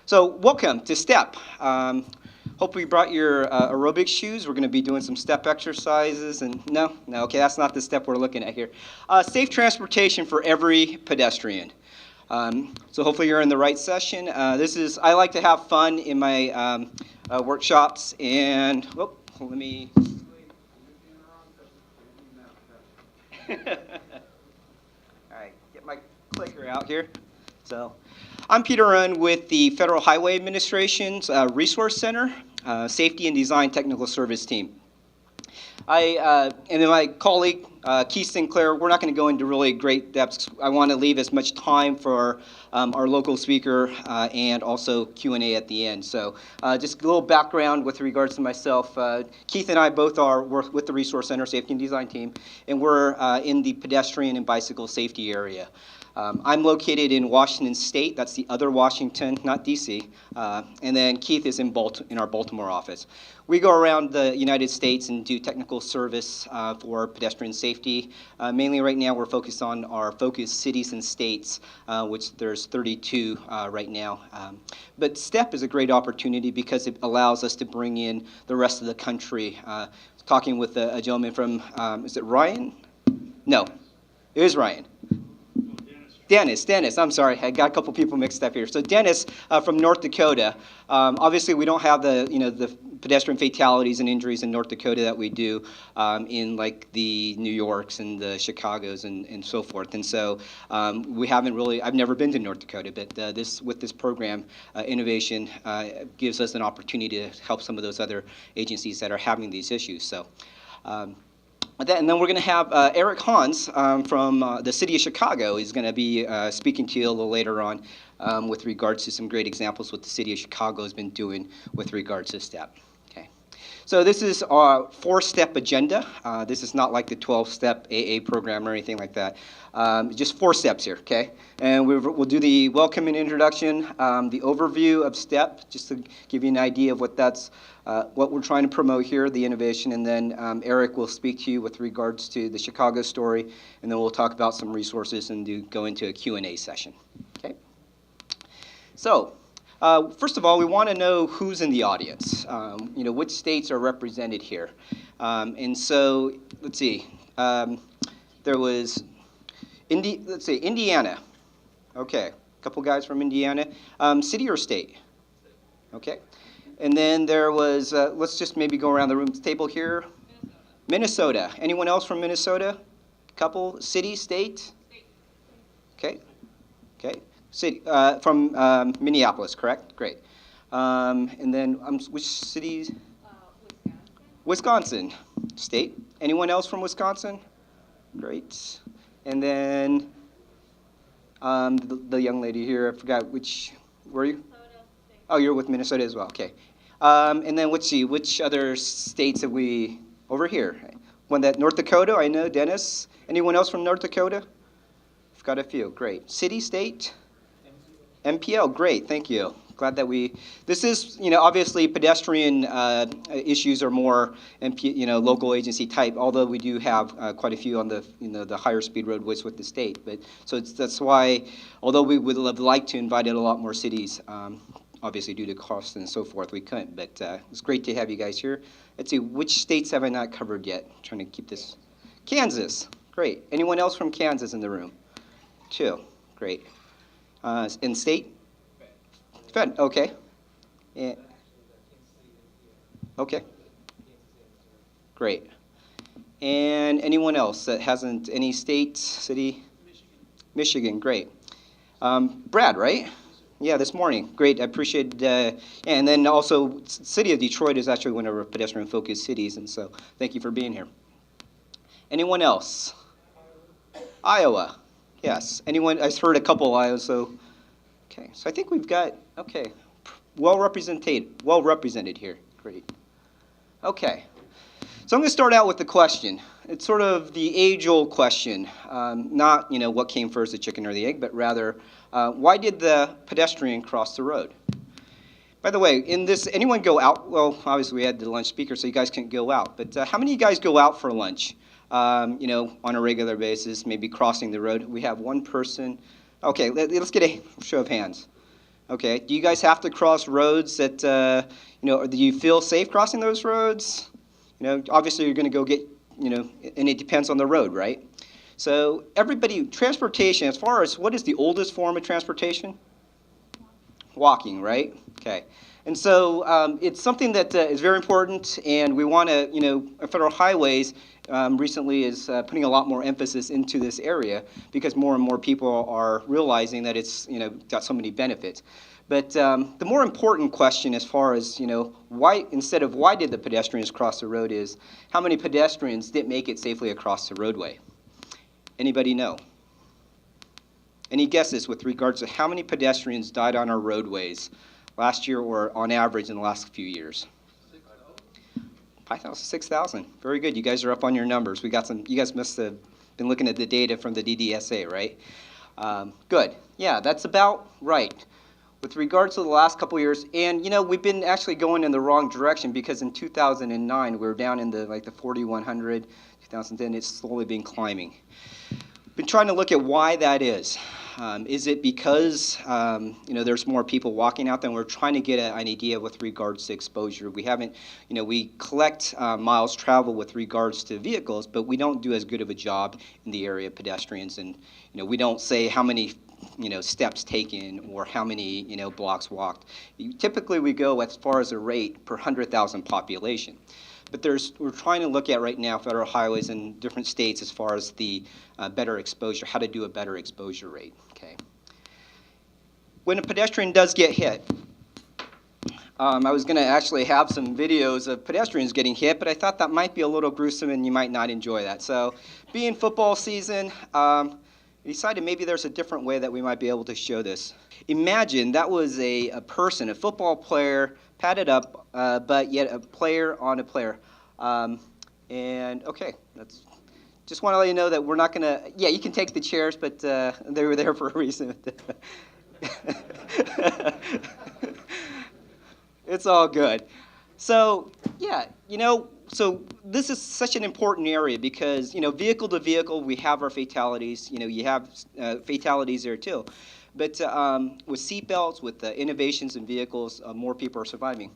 So welcome to STEP. Hopefully you brought your aerobic shoes. We're going to be doing some step exercises. And no, okay, that's not the step we're looking at here. Safe transportation for every pedestrian. So hopefully you're in the right session. I like to have fun in my workshops. And, let me. All right, get my clicker out here. So, I'm Peter Runn with the Federal Highway Administration's Resource Center, Safety and Design Technical Service Team. And then my colleague, Keith Sinclair, we're not going to go into really great depths. I want to leave as much time for our local speaker and also Q&A at the end. So just a little background with regards to myself. Keith and I both work with the Resource Center Safety and Design Team, and we're in the pedestrian and bicycle safety area. I'm located in Washington State. That's the other Washington, not D.C. And then Keith is in our Baltimore office. We go around the United States and do technical service for pedestrian safety. Mainly right now we're focused on our focus cities and states, which there's 32 right now. But STEP is a great opportunity because it allows us to bring in the rest of the country. Talking with a gentleman from, is it Ryan? No, it is Ryan. Dennis, I'm sorry, I got a couple people mixed up here. So Dennis from North Dakota. Obviously, we don't have the pedestrian fatalities and injuries in North Dakota that we do in like the New Yorks and the Chicagos and so forth. And so we haven't really. I've never been to North Dakota, but with this program, innovation gives us an opportunity to help some of those other agencies that are having these issues. So. And then we're going to have Eric Hans from the city of Chicago. He's going to be speaking to you a little later on with regards to some great examples what the city of Chicago has been doing with regards to STEP. Okay, so this is our 4-step agenda. This is not like the 12-step AA program or anything like that. Just 4 steps here, okay? And we'll do the welcome and introduction, the overview of STEP, just to give you an idea of what we're trying to promote here, the innovation, and then Eric will speak to you with regards to the Chicago story, and then we'll talk about some resources and go into a Q&A session, okay? So, first of all, we want to know who's in the audience, which states are represented here. And so, let's see, there was, Indiana. Okay, a couple guys from Indiana. City or state? Okay. And then there was, let's just maybe go around the room table here. Minnesota. Anyone else from Minnesota? Couple. City, state? Okay. Okay. City, from Minneapolis, correct? Great. And then which cities? Wisconsin. State. Anyone else from Wisconsin? Great. And then the young lady here, I forgot which, were you? Oh, you're with Minnesota as well, okay. And then let's see, which other states have we, over here? North Dakota, I know, Dennis. Anyone else from North Dakota? I've got a few, great. City, state? MPL, great, thank you. Glad that this is, obviously pedestrian issues are more, local agency type, although we do have quite a few on the higher speed roadways with the state. But so that's why, although we would have liked to invite in a lot more cities, obviously due to cost and so forth, we couldn't. But it's great to have you guys here. Let's see, which states have I not covered yet? I'm trying to keep this. Kansas, great. Anyone else from Kansas in the room? 2, great. In state? Fed, okay. Yeah. Okay. Great. And anyone else that hasn't, any state, city? Michigan, great. Brad, right? Yeah, this morning. Great, I appreciate and then also, city of Detroit is actually one of our pedestrian-focused cities, and so thank you for being here. Anyone else? Iowa, yes. Anyone, I've heard a couple of Iowa, so, okay. So I think we've got, okay, well represented here, great. Okay, so I'm gonna start out with the question. It's sort of the age-old question, not, what came first, the chicken or the egg, but rather, why did the pedestrian cross the road? By the way, in this, anyone go out? Well, obviously we had the lunch speaker, so you guys couldn't go out. But how many of you guys go out for lunch, on a regular basis, maybe crossing the road? We have one person. Okay, let's get a show of hands. Okay. Do you guys have to cross roads that, or do you feel safe crossing those roads? Obviously you're going to go get, and it depends on the road, right? So everybody, transportation, as far as what is the oldest form of transportation? Walking, right? Okay. And so it's something that is very important, and we want to, Federal Highways recently is putting a lot more emphasis into this area because more and more people are realizing that it's, got so many benefits. But the more important question as far as, why, instead of why did the pedestrians cross the road, is how many pedestrians didn't make it safely across the roadway? Anybody know? Any guesses with regards to how many pedestrians died on our roadways last year or on average in the last few years? 5,000, 6,000. Very good. You guys are up on your numbers. We got some. You guys must have been looking at the data from the DDSA, right? Good. Yeah, that's about right. With regards to the last couple of years, and we've been actually going in the wrong direction because in 2009 we were down in the 4,100. 2010 it's slowly been climbing. Been trying to look at why that is. Is it because there's more people walking out there? And we're trying to get an idea with regards to exposure. We haven't, we collect miles traveled with regards to vehicles, but we don't do as good of a job in the area of pedestrians. And we don't say how many steps taken or how many blocks walked. Typically, we go as far as a rate per 100,000 population. But we're trying to look at right now federal highways in different states as far as the better exposure, how to do a better exposure rate. Okay. When a pedestrian does get hit, I was going to actually have some videos of pedestrians getting hit, but I thought that might be a little gruesome and you might not enjoy that. So, being football season, I decided maybe there's a different way that we might be able to show this. Imagine that was a person, a football player, padded up, but yet a player on a player. And okay, just want to let you know that we're not going to, yeah, you can take the chairs, but they were there for a reason. It's all good. So, yeah, so this is such an important area because, vehicle to vehicle, we have our fatalities. You have fatalities there too. But with seatbelts, with the innovations in vehicles, more people are surviving.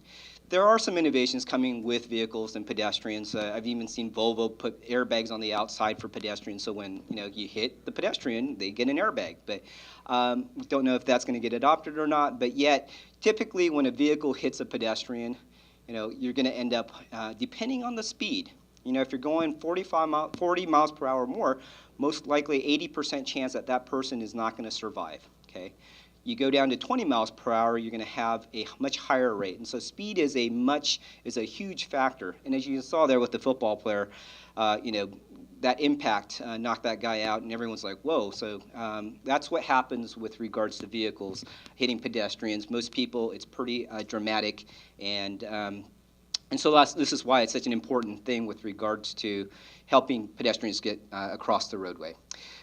There are some innovations coming with vehicles and pedestrians. I've even seen Volvo put airbags on the outside for pedestrians, so when you hit the pedestrian, they get an airbag. But we don't know if that's going to get adopted or not. But yet, typically, when a vehicle hits a pedestrian, you're going to end up, depending on the speed. If you're going 40 miles per hour or more, most likely 80% chance that that person is not going to survive. Okay. You go down to 20 miles per hour, you're going to have a much higher rate. And so speed is a huge factor. And as you saw there with the football player, that impact knocked that guy out, and everyone's like, whoa. So that's what happens with regards to vehicles hitting pedestrians. Most people, it's pretty dramatic. And so this is why it's such an important thing with regards to helping pedestrians get across the roadway.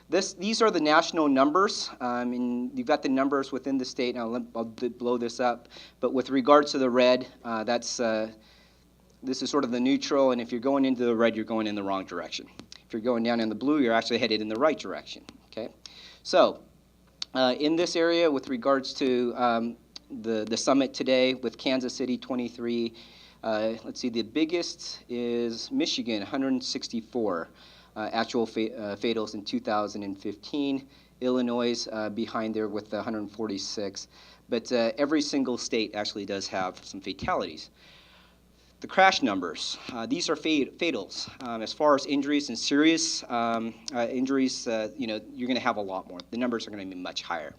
These are the national numbers, and you've got the numbers within the state, and I'll blow this up. But with regards to the red, this is sort of the neutral, and if you're going into the red, you're going in the wrong direction. If you're going down in the blue, you're actually headed in the right direction. Okay, so in this area, with regards to the summit today with Kansas City 23, let's see, the biggest is Michigan, 164. Actual fatals in 2015. Illinois behind there with 146. But every single state actually does have some fatalities. The crash numbers, these are fatals. As far as injuries and serious injuries, you're going to have a lot more. The numbers are going to be much higher.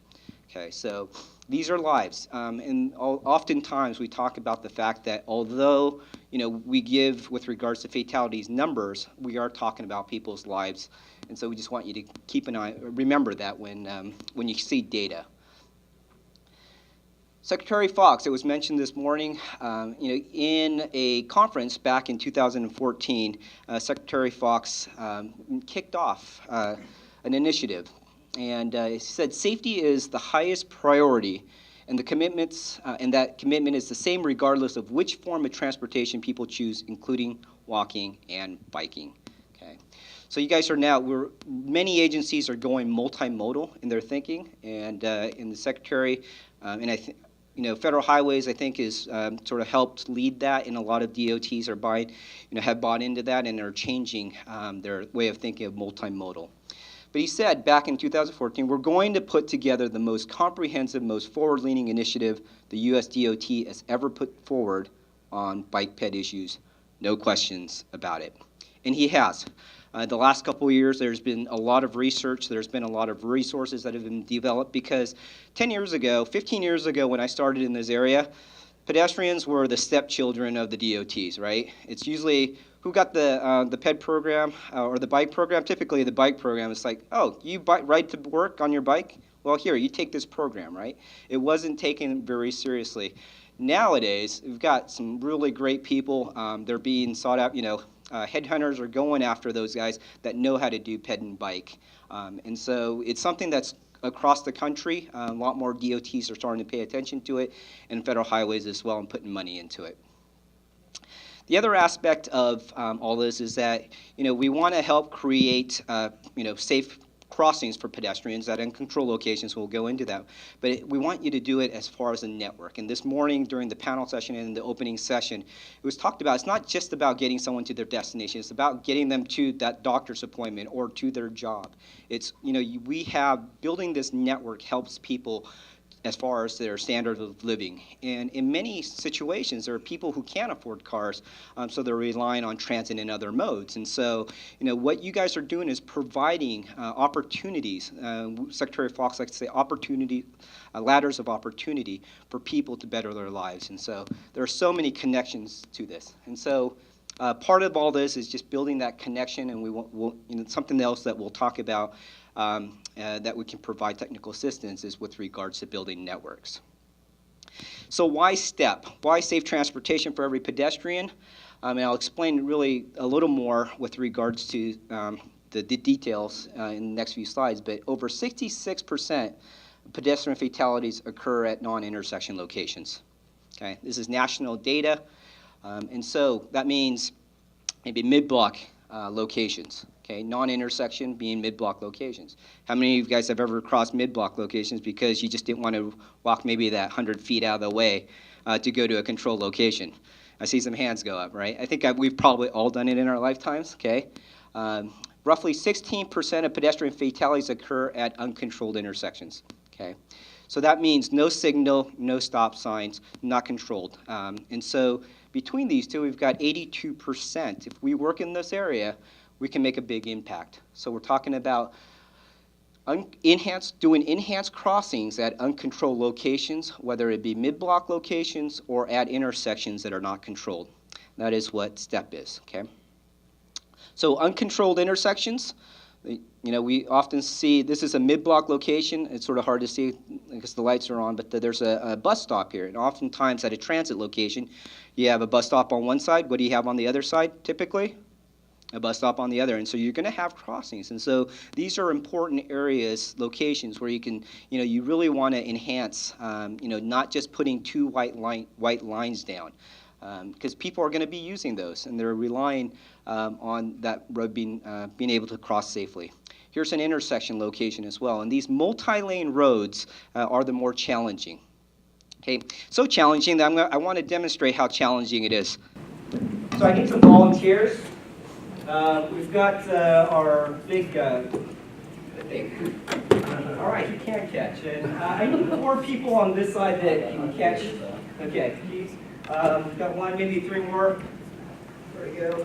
Okay, so these are lives, and oftentimes we talk about the fact that although we give with regards to fatalities numbers, we are talking about people's lives, and so we just want you to keep an eye, remember that when you see data. Secretary Fox, it was mentioned this morning, in a conference back in 2014, Secretary Fox kicked off an initiative. And he said safety is the highest priority, and the commitments, and that commitment is the same regardless of which form of transportation people choose, including walking and biking. Okay, so you guys are now, many agencies are going multimodal in their thinking, and the Secretary And I think, Federal Highways, I think, is sort of helped lead that, and a lot of DOTs are have bought into that and are changing their way of thinking of multimodal. But he said back in 2014, we're going to put together the most comprehensive, most forward-leaning initiative the U.S. DOT has ever put forward on bike ped issues. No questions about it. And he has. The last couple of years, there's been a lot of research. There's been a lot of resources that have been developed because 10 years ago, 15 years ago when I started in this area, pedestrians were the stepchildren of the DOTs, right? It's usually who got the PED program or the bike program. Typically, the bike program is like, oh, you ride to work on your bike? Well, here, you take this program, right? It wasn't taken very seriously. Nowadays, we've got some really great people. They're being sought out, headhunters are going after those guys that know how to do ped and bike. And so it's something that's across the country. A lot more DOTs are starting to pay attention to it, and Federal Highways as well, and putting money into it. The other aspect of all this is that, we want to help create, safe crossings for pedestrians at uncontrolled locations. We'll go into that. But we want you to do it as far as a network. And this morning during the panel session and the opening session, it was talked about it's not just about getting someone to their destination. It's about getting them to that doctor's appointment or to their job. It's, building this network helps people as far as their standard of living. And in many situations, there are people who can't afford cars, so they're relying on transit and other modes. And so, what you guys are doing is providing opportunities. Secretary Fox likes to say ladders of opportunity for people to better their lives. And so there are so many connections to this. And so part of all this is just building that connection, and we'll something else that we'll talk about that we can provide technical assistance is with regards to building networks. So why STEP? Why safe transportation for every pedestrian? And I'll explain really a little more with regards to the details in the next few slides, but over 66% of pedestrian fatalities occur at non-intersection locations. Okay, this is national data, and so that means maybe mid-block locations. Okay, non-intersection being mid-block locations. How many of you guys have ever crossed mid-block locations because you just didn't want to walk maybe that 100 feet out of the way to go to a controlled location? I see some hands go up, right? I think we've probably all done it in our lifetimes, okay? Roughly 16% of pedestrian fatalities occur at uncontrolled intersections, okay? So that means no signal, no stop signs, not controlled. And so between these two, we've got 82%. If we work in this area, we can make a big impact. So we're talking about doing enhanced crossings at uncontrolled locations, whether it be mid-block locations or at intersections that are not controlled. That is what STEP is, okay? So uncontrolled intersections, we often see, this is a mid-block location. It's sort of hard to see because the lights are on, but there's a bus stop here. And oftentimes at a transit location, you have a bus stop on one side. What do you have on the other side typically? A bus stop on the other, and so you're going to have crossings, and so these are important areas, locations where you can, you really want to enhance, not just putting two white lines down, because people are going to be using those, and they're relying on that road being able to cross safely. Here's an intersection location as well, and these multi-lane roads are the more challenging. Okay, so challenging that I want to demonstrate how challenging it is. So I need some volunteers. We've got our big thing. All right, you can catch. And I need 4 people on this side that can catch. Okay, please. We've got 1, maybe 3 more. There we go.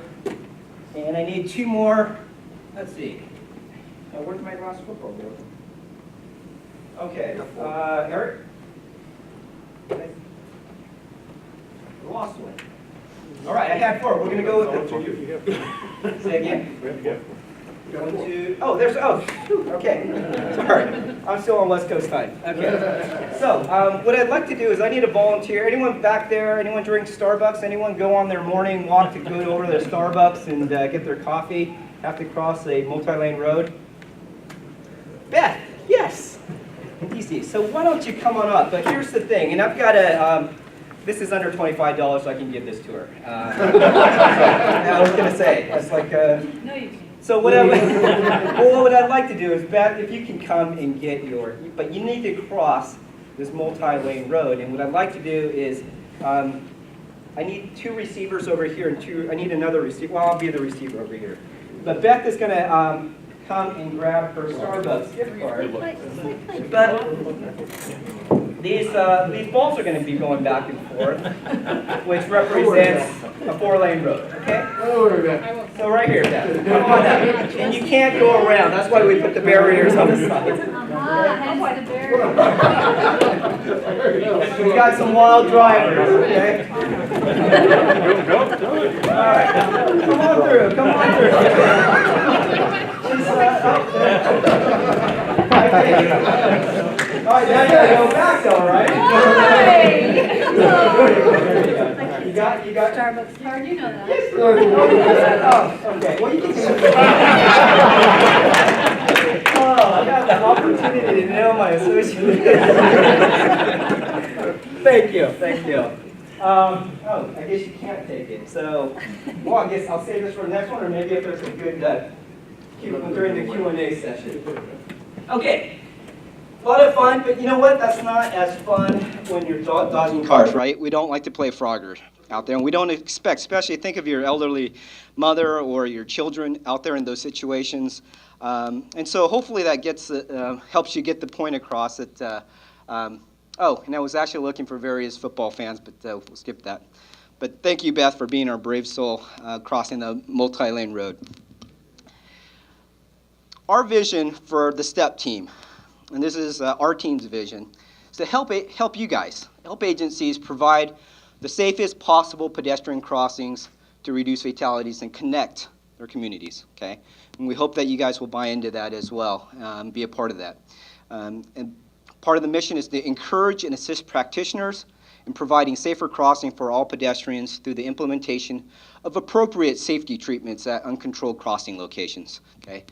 And I need 2 more. Let's see. Where's my last football go? Okay, Eric? I lost one. All right, I had 4. We're going to go with them. Say again. 1, 2. Oh, okay. Sorry. I'm still on West Coast time. Okay. So, what I'd like to do is I need a volunteer. Anyone back there? Anyone drink Starbucks? Anyone go on their morning walk to go over to their Starbucks and get their coffee? Have to cross a multi-lane road? Beth, yes. Easy. So why don't you come on up? But here's the thing, and I've got a. This is under $25, so I can give this to her. I was going to say, it's like no, you can't. So what I'd like to do is, Beth, if you can come and get but you need to cross this multi-lane road. And what I'd like to do is, I need 2 receivers over here, and I need another receiver. Well, I'll be the receiver over here. But Beth is going to come and grab her Starbucks gift card. But these balls are going to be going back and forth, which represents a 4-lane road. Okay? So right here, Beth. Come on up. And you can't go around. That's why we put the barriers on the side. We got some wild drivers. Okay? All right. Come on through. Come on through. She's up there. All right, now you gotta go back though, right? You got Starbucks card, you know that. Yes. Oh, okay. Well, you can see. Oh, I got the opportunity to know my associate. Thank you. Oh, I guess you can't take it. So, well, I guess I'll save this for the next one, or maybe if there's a good during the Q&A session. Okay. A lot of fun, but you know what? That's not as fun when you're dodging cars, right? We don't like to play Frogger out there, and we don't expect, especially think of your elderly mother or your children out there in those situations. And so hopefully that helps you get the point across that, oh, and I was actually looking for various football fans, but we'll skip that. But thank you, Beth, for being our brave soul crossing the multi-lane road. Our vision for the STEP team, and this is our team's vision, is to help you guys, help agencies provide the safest possible pedestrian crossings to reduce fatalities and connect their communities, okay? And we hope that you guys will buy into that as well, be a part of that. And part of the mission is to encourage and assist practitioners in providing safer crossing for all pedestrians through the implementation of appropriate safety treatments at uncontrolled crossing locations, okay?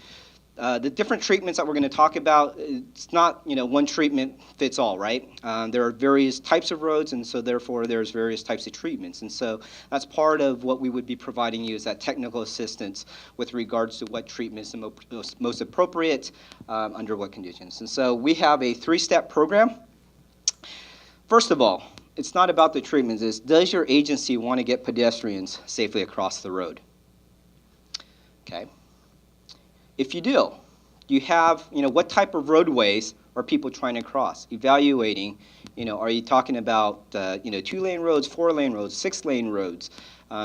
The different treatments that we're going to talk about, it's not, one treatment fits all, right? There are various types of roads, and so therefore there's various types of treatments. And so that's part of what we would be providing you is that technical assistance with regards to what treatment is the most appropriate under what conditions. And so we have a 3-step program. First of all, it's not about the treatments. It's does your agency want to get pedestrians safely across the road? Okay. If you do, you have, what type of roadways are people trying to cross? Evaluating, are you talking about, 2-lane roads, 4-lane roads, 6-lane roads?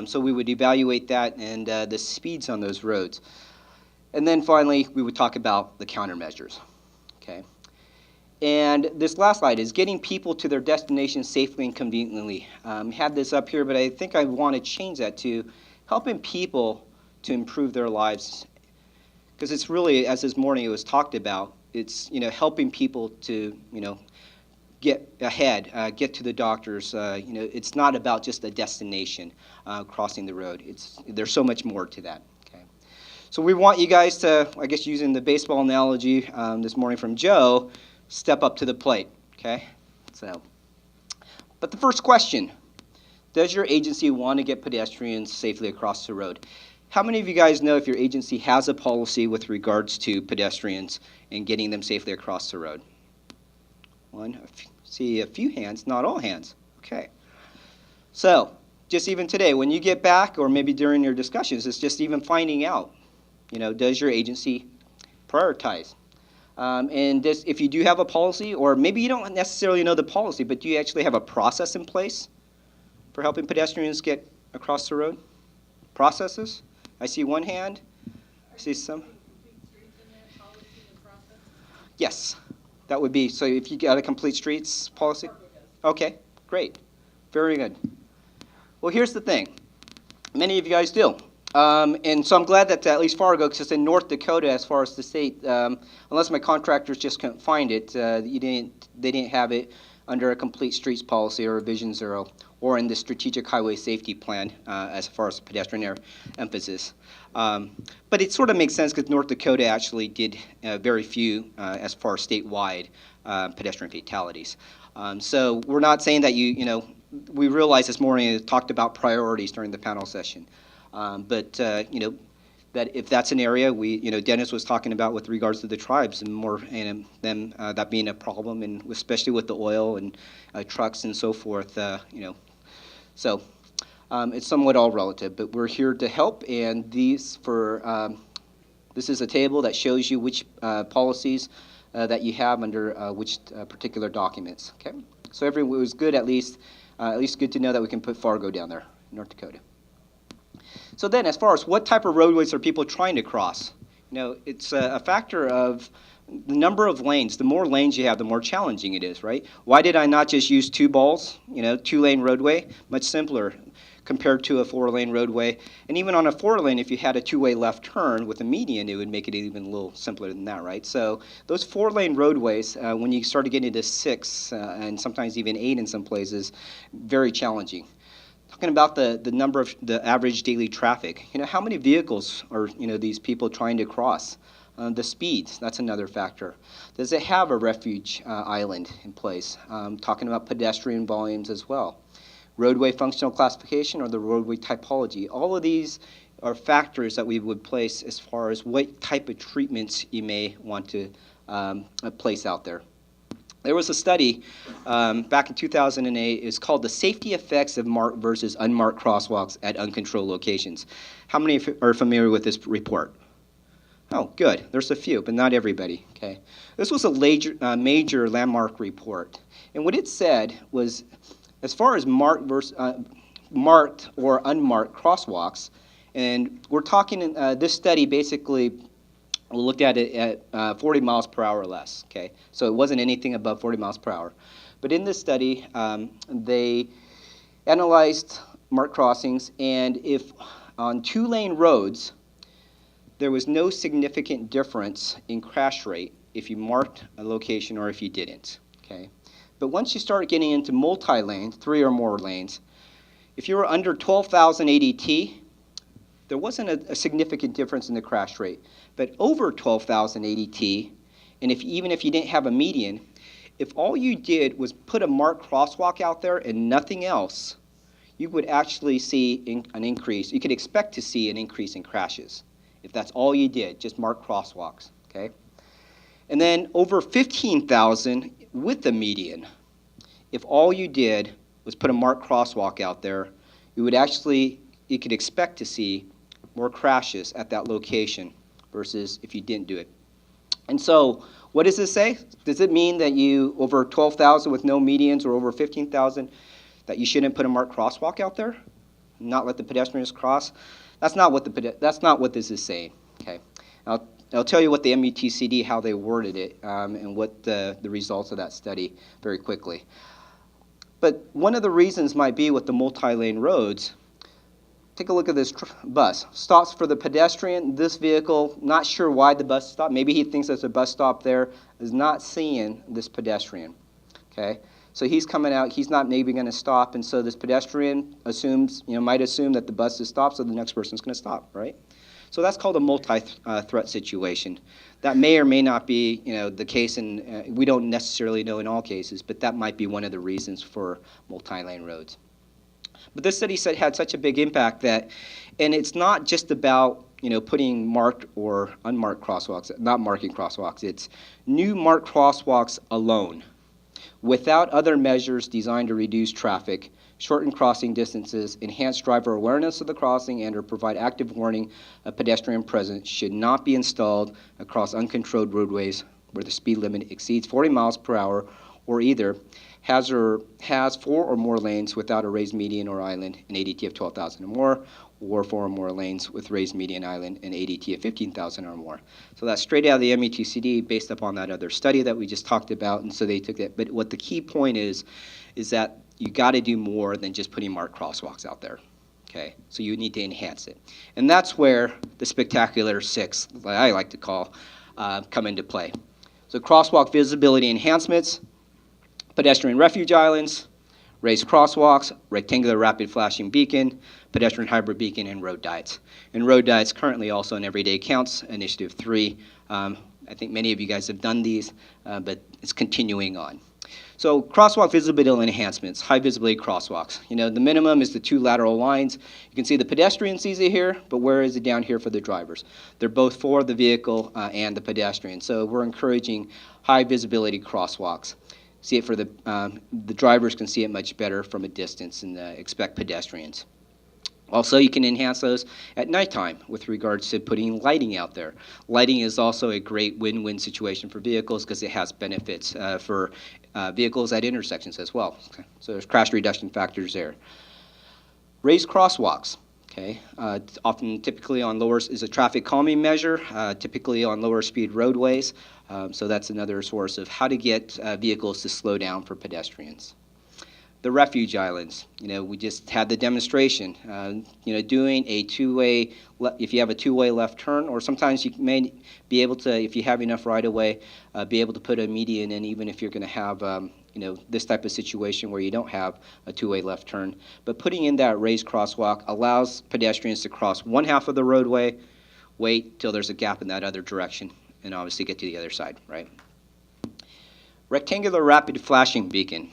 So we would evaluate that and the speeds on those roads. And then finally, we would talk about the countermeasures, okay? And this last slide is getting people to their destination safely and conveniently. Had this up here, but I think I want to change that to helping people to improve their lives. Because it's really, as this morning it was talked about, it's helping people to get ahead, get to the doctors. It's not about just a destination crossing the road. There's so much more to that. Okay, so we want you guys to, I guess, using the baseball analogy this morning from Joe, step up to the plate. Okay, but the first question: does your agency want to get pedestrians safely across the road? How many of you guys know if your agency has a policy with regards to pedestrians and getting them safely across the road? One, see a few hands, not all hands. Okay. So, just even today, when you get back, or maybe during your discussions, it's just even finding out, does your agency prioritize? And if you do have a policy, or maybe you don't necessarily know the policy, but do you actually have a process in place for helping pedestrians get across the road? Processes? I see one hand. I see some. Yes, that would be. So if you got a complete streets policy? Okay, great. Very good. Well, here's the thing. Many of you guys do. And so I'm glad that at least Fargo, because it's in North Dakota as far as the state, unless my contractors just couldn't find it, they didn't have it under a complete streets policy or a Vision Zero, or in the Strategic Highway Safety Plan as far as pedestrian emphasis. But it sort of makes sense because North Dakota actually did very few as far as statewide pedestrian fatalities. So we're not saying that we realized this morning and talked about priorities during the panel session. But that if that's an area Dennis was talking about with regards to the tribes and more and them that being a problem, and especially with the oil and trucks and so forth, so it's somewhat all relative, but we're here to help. And this is a table that shows you which policies that you have under which particular documents. Okay, so it was good at least good to know that we can put Fargo down there, North Dakota. So then, as far as what type of roadways are people trying to cross, it's a factor of the number of lanes. The more lanes you have, the more challenging it is, right? Why did I not just use two balls, two-lane roadway? Much simpler compared to a four-lane roadway. And even on a four-lane, if you had a two-way left turn with a median, it would make it even a little simpler than that, right? So those four-lane roadways, when you start to get into 6 and sometimes even 8 in some places, very challenging. Talking about the number of the average daily traffic, how many vehicles are these people trying to cross? The speeds, that's another factor. Does it have a refuge island in place? Talking about pedestrian volumes as well. Roadway functional classification or the roadway typology. All of these are factors that we would place as far as what type of treatments you may want to place out there. There was a study back in 2008. It's called The Safety Effects of Marked versus Unmarked Crosswalks at Uncontrolled Locations. How many are familiar with this report? Oh, good. There's a few, but not everybody. Okay. This was a major landmark report. And what it said was, as far as marked or unmarked crosswalks, and we're talking, this study basically looked at it at 40 miles per hour or less, okay? So it wasn't anything above 40 miles per hour. But in this study, they analyzed marked crossings, and if on two-lane roads, there was no significant difference in crash rate if you marked a location or if you didn't, okay? But once you start getting into multi-lane, 3 or more lanes, if you were under 12,000 ADT, there wasn't a significant difference in the crash rate. But over 12,000 ADT, and even if you didn't have a median, if all you did was put a marked crosswalk out there and nothing else, you would actually see an increase. You could expect to see an increase in crashes if that's all you did, just mark crosswalks, okay? And then over 15,000 with the median, if all you did was put a marked crosswalk out there, you could expect to see more crashes at that location versus if you didn't do it. And so what does this say? Does it mean that you, over 12,000 with no medians or over 15,000, that you shouldn't put a marked crosswalk out there? Not let the pedestrians cross? That's not what this is saying, okay? I'll tell you what the MUTCD, how they worded it, and what the results of that study very quickly. But one of the reasons might be with the multi-lane roads, take a look at this bus. Stops for the pedestrian. This vehicle, not sure why the bus stopped. Maybe he thinks there's a bus stop there, is not seeing this pedestrian, okay? So he's coming out, he's not maybe going to stop, and so this pedestrian might assume that the bus is stopped, so the next person's going to stop, right? So that's called a multi-threat situation. That may or may not be, the case, and we don't necessarily know in all cases, but that might be one of the reasons for multi-lane roads. But this study had such a big impact that, and it's not just about putting marked or unmarked crosswalks, not marking crosswalks. It's new marked crosswalks alone, without other measures designed to reduce traffic, shorten crossing distances, enhance driver awareness of the crossing, and or provide active warning of pedestrian presence should not be installed across uncontrolled roadways where the speed limit exceeds 40 miles per hour or either has 4 or more lanes without a raised median or island, an ADT of 12,000 or more, or 4 or more lanes with raised median island, an ADT of 15,000 or more. So that's straight out of the MUTCD based upon that other study that we just talked about, and so they took that. But what the key point is that you got to do more than just putting marked crosswalks out there, okay? So you need to enhance it. And that's where the spectacular 6, like I like to call, come into play. So crosswalk visibility enhancements, pedestrian refuge islands, raised crosswalks, rectangular rapid flashing beacon, pedestrian hybrid beacon, and road diets. And road diets currently also in Everyday Counts, Initiative 3. I think many of you guys have done these, but it's continuing on. So crosswalk visibility enhancements, high visibility crosswalks. The minimum is the 2 lateral lines. You can see the pedestrian sees it here, but where is it down here for the drivers? They're both for the vehicle and the pedestrian. So we're encouraging high visibility crosswalks. See it for the drivers can see it much better from a distance and expect pedestrians. Also, you can enhance those at nighttime with regards to putting lighting out there. Lighting is also a great win-win situation for vehicles because it has benefits for vehicles at intersections as well. Okay. So there's crash reduction factors there. Raised crosswalks. Okay. Often, typically on lower is a traffic calming measure, typically on lower speed roadways. So that's another source of how to get vehicles to slow down for pedestrians. The refuge islands, we just had the demonstration, doing a two-way, if you have a two-way left turn, or sometimes you may be able to, if you have enough right-of-way, be able to put a median in, even if you're going to have, this type of situation where you don't have a two-way left turn. But putting in that raised crosswalk allows pedestrians to cross one half of the roadway, wait till there's a gap in that other direction, and obviously get to the other side, right? Rectangular rapid flashing beacon.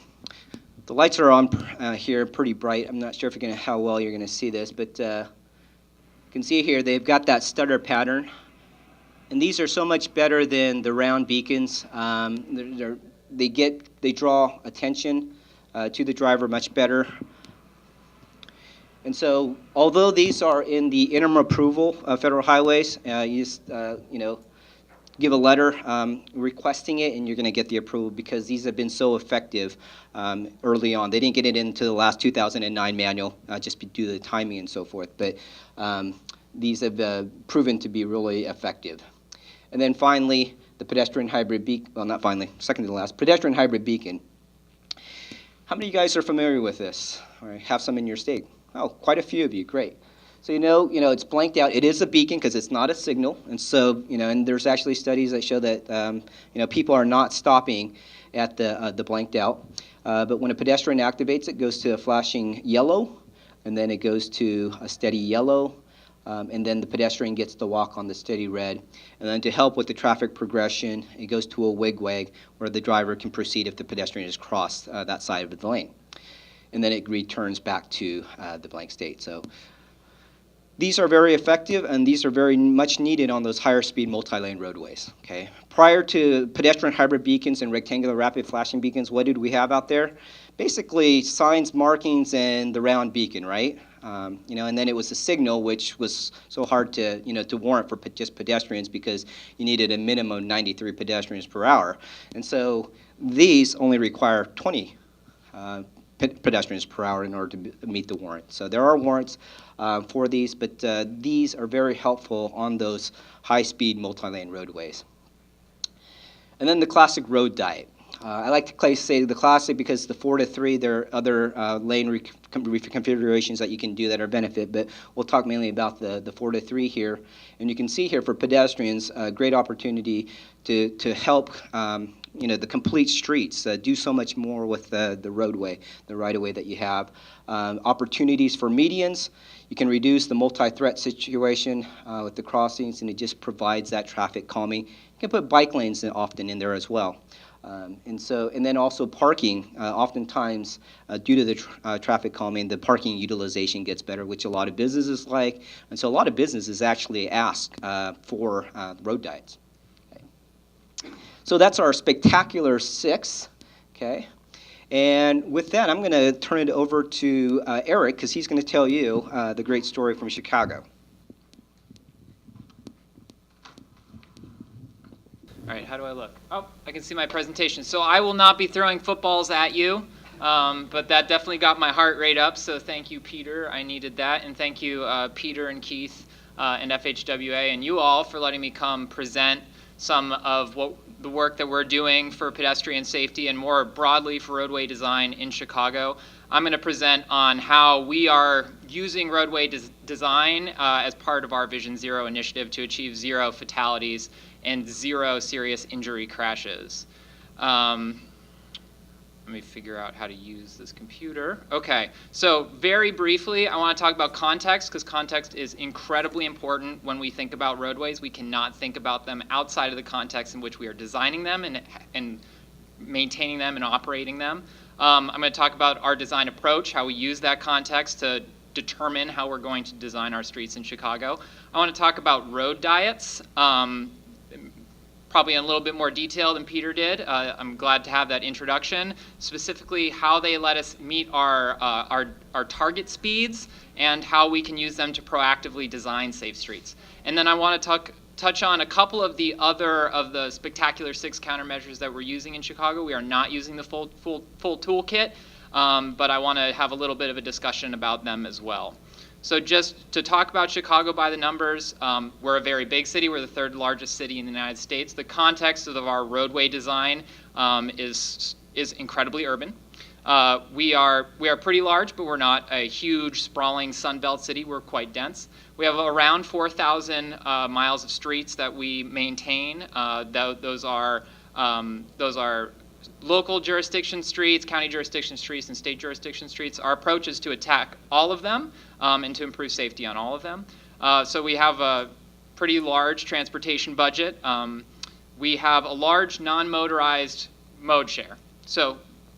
The lights are on here pretty bright. I'm not sure how well you're going to see this, but you can see here they've got that stutter pattern. And these are so much better than the round beacons. They draw attention to the driver much better. And so although these are in the interim approval of federal highways, you just, give a letter requesting it, and you're going to get the approval because these have been so effective early on. They didn't get it into the last 2009 manual just due to the timing and so forth, but these have proven to be really effective. And then finally, the pedestrian hybrid beacon, well, not finally, second to the last, pedestrian hybrid beacon. How many of you guys are familiar with this or have some in your state? Oh, quite a few of you, great. So it's blanked out. It is a beacon because it's not a signal, and so and there's actually studies that show that people are not stopping at the blanked out. But when a pedestrian activates, it goes to a flashing yellow, and then it goes to a steady yellow, and then the pedestrian gets to walk on the steady red. And then to help with the traffic progression, it goes to a wig-wag where the driver can proceed if the pedestrian has crossed that side of the lane, and then it returns back to the blank state. So these are very effective, and these are very much needed on those higher speed multi-lane roadways. Okay. Prior to pedestrian hybrid beacons and rectangular rapid flashing beacons, what did we have out there? Basically signs, markings, and the round beacon, right? And then it was a signal, which was so hard to to warrant for just pedestrians because you needed a minimum of 93 pedestrians per hour. And so these only require 20 pedestrians per hour in order to meet the warrant. So there are warrants for these, but these are very helpful on those high-speed multi-lane roadways. And then the classic road diet. I like to say the classic because the 4 to 3, there are other lane reconfigurations that you can do that are benefit, but we'll talk mainly about the 4 to 3 here. And you can see here for pedestrians, a great opportunity to help the complete streets, do so much more with the roadway, the right-of-way that you have. Opportunities for medians. You can reduce the multi-threat situation with the crossings, and it just provides that traffic calming. You can put bike lanes often in there as well. And then also parking. Oftentimes, due to the traffic calming, the parking utilization gets better, which a lot of businesses like. And so a lot of businesses actually ask for road diets. Okay. So that's our spectacular 6, okay? And with that, I'm going to turn it over to Eric, because he's going to tell you the great story from Chicago. All right, how do I look? Oh, I can see my presentation. So I will not be throwing footballs at you, but that definitely got my heart rate up, so thank you, Peter. I needed that, and thank you, Peter and Keith and FHWA and you all for letting me come present some of the work that we're doing for pedestrian safety and more broadly for roadway design in Chicago. I'm going to present on how we are using roadway design as part of our Vision Zero initiative to achieve 0 fatalities and 0 serious injury crashes. Let me figure out how to use this computer. Okay, so very briefly, I want to talk about context, because context is incredibly important when we think about roadways. We cannot think about them outside of the context in which we are designing them and maintaining them and operating them. I'm going to talk about our design approach, how we use that context to determine how we're going to design our streets in Chicago. I want to talk about road diets, probably in a little bit more detail than Peter did. I'm glad to have that introduction, specifically how they let us meet our target speeds and how we can use them to proactively design safe streets. And then I want to touch on a couple of the spectacular 6 countermeasures that we're using in Chicago. We are not using the full toolkit, but I want to have a little bit of a discussion about them as well. So just to talk about Chicago by the numbers, we're a very big city. We're the 3rd largest city in the United States. The context of our roadway design is incredibly urban. We are pretty large, but we're not a huge, sprawling Sunbelt city. We're quite dense. We have around 4,000 miles of streets that we maintain. Those are local jurisdiction streets, county jurisdiction streets, and state jurisdiction streets. Our approach is to attack all of them and to improve safety on all of them. So we have a pretty large transportation budget. We have a large non-motorized mode share. So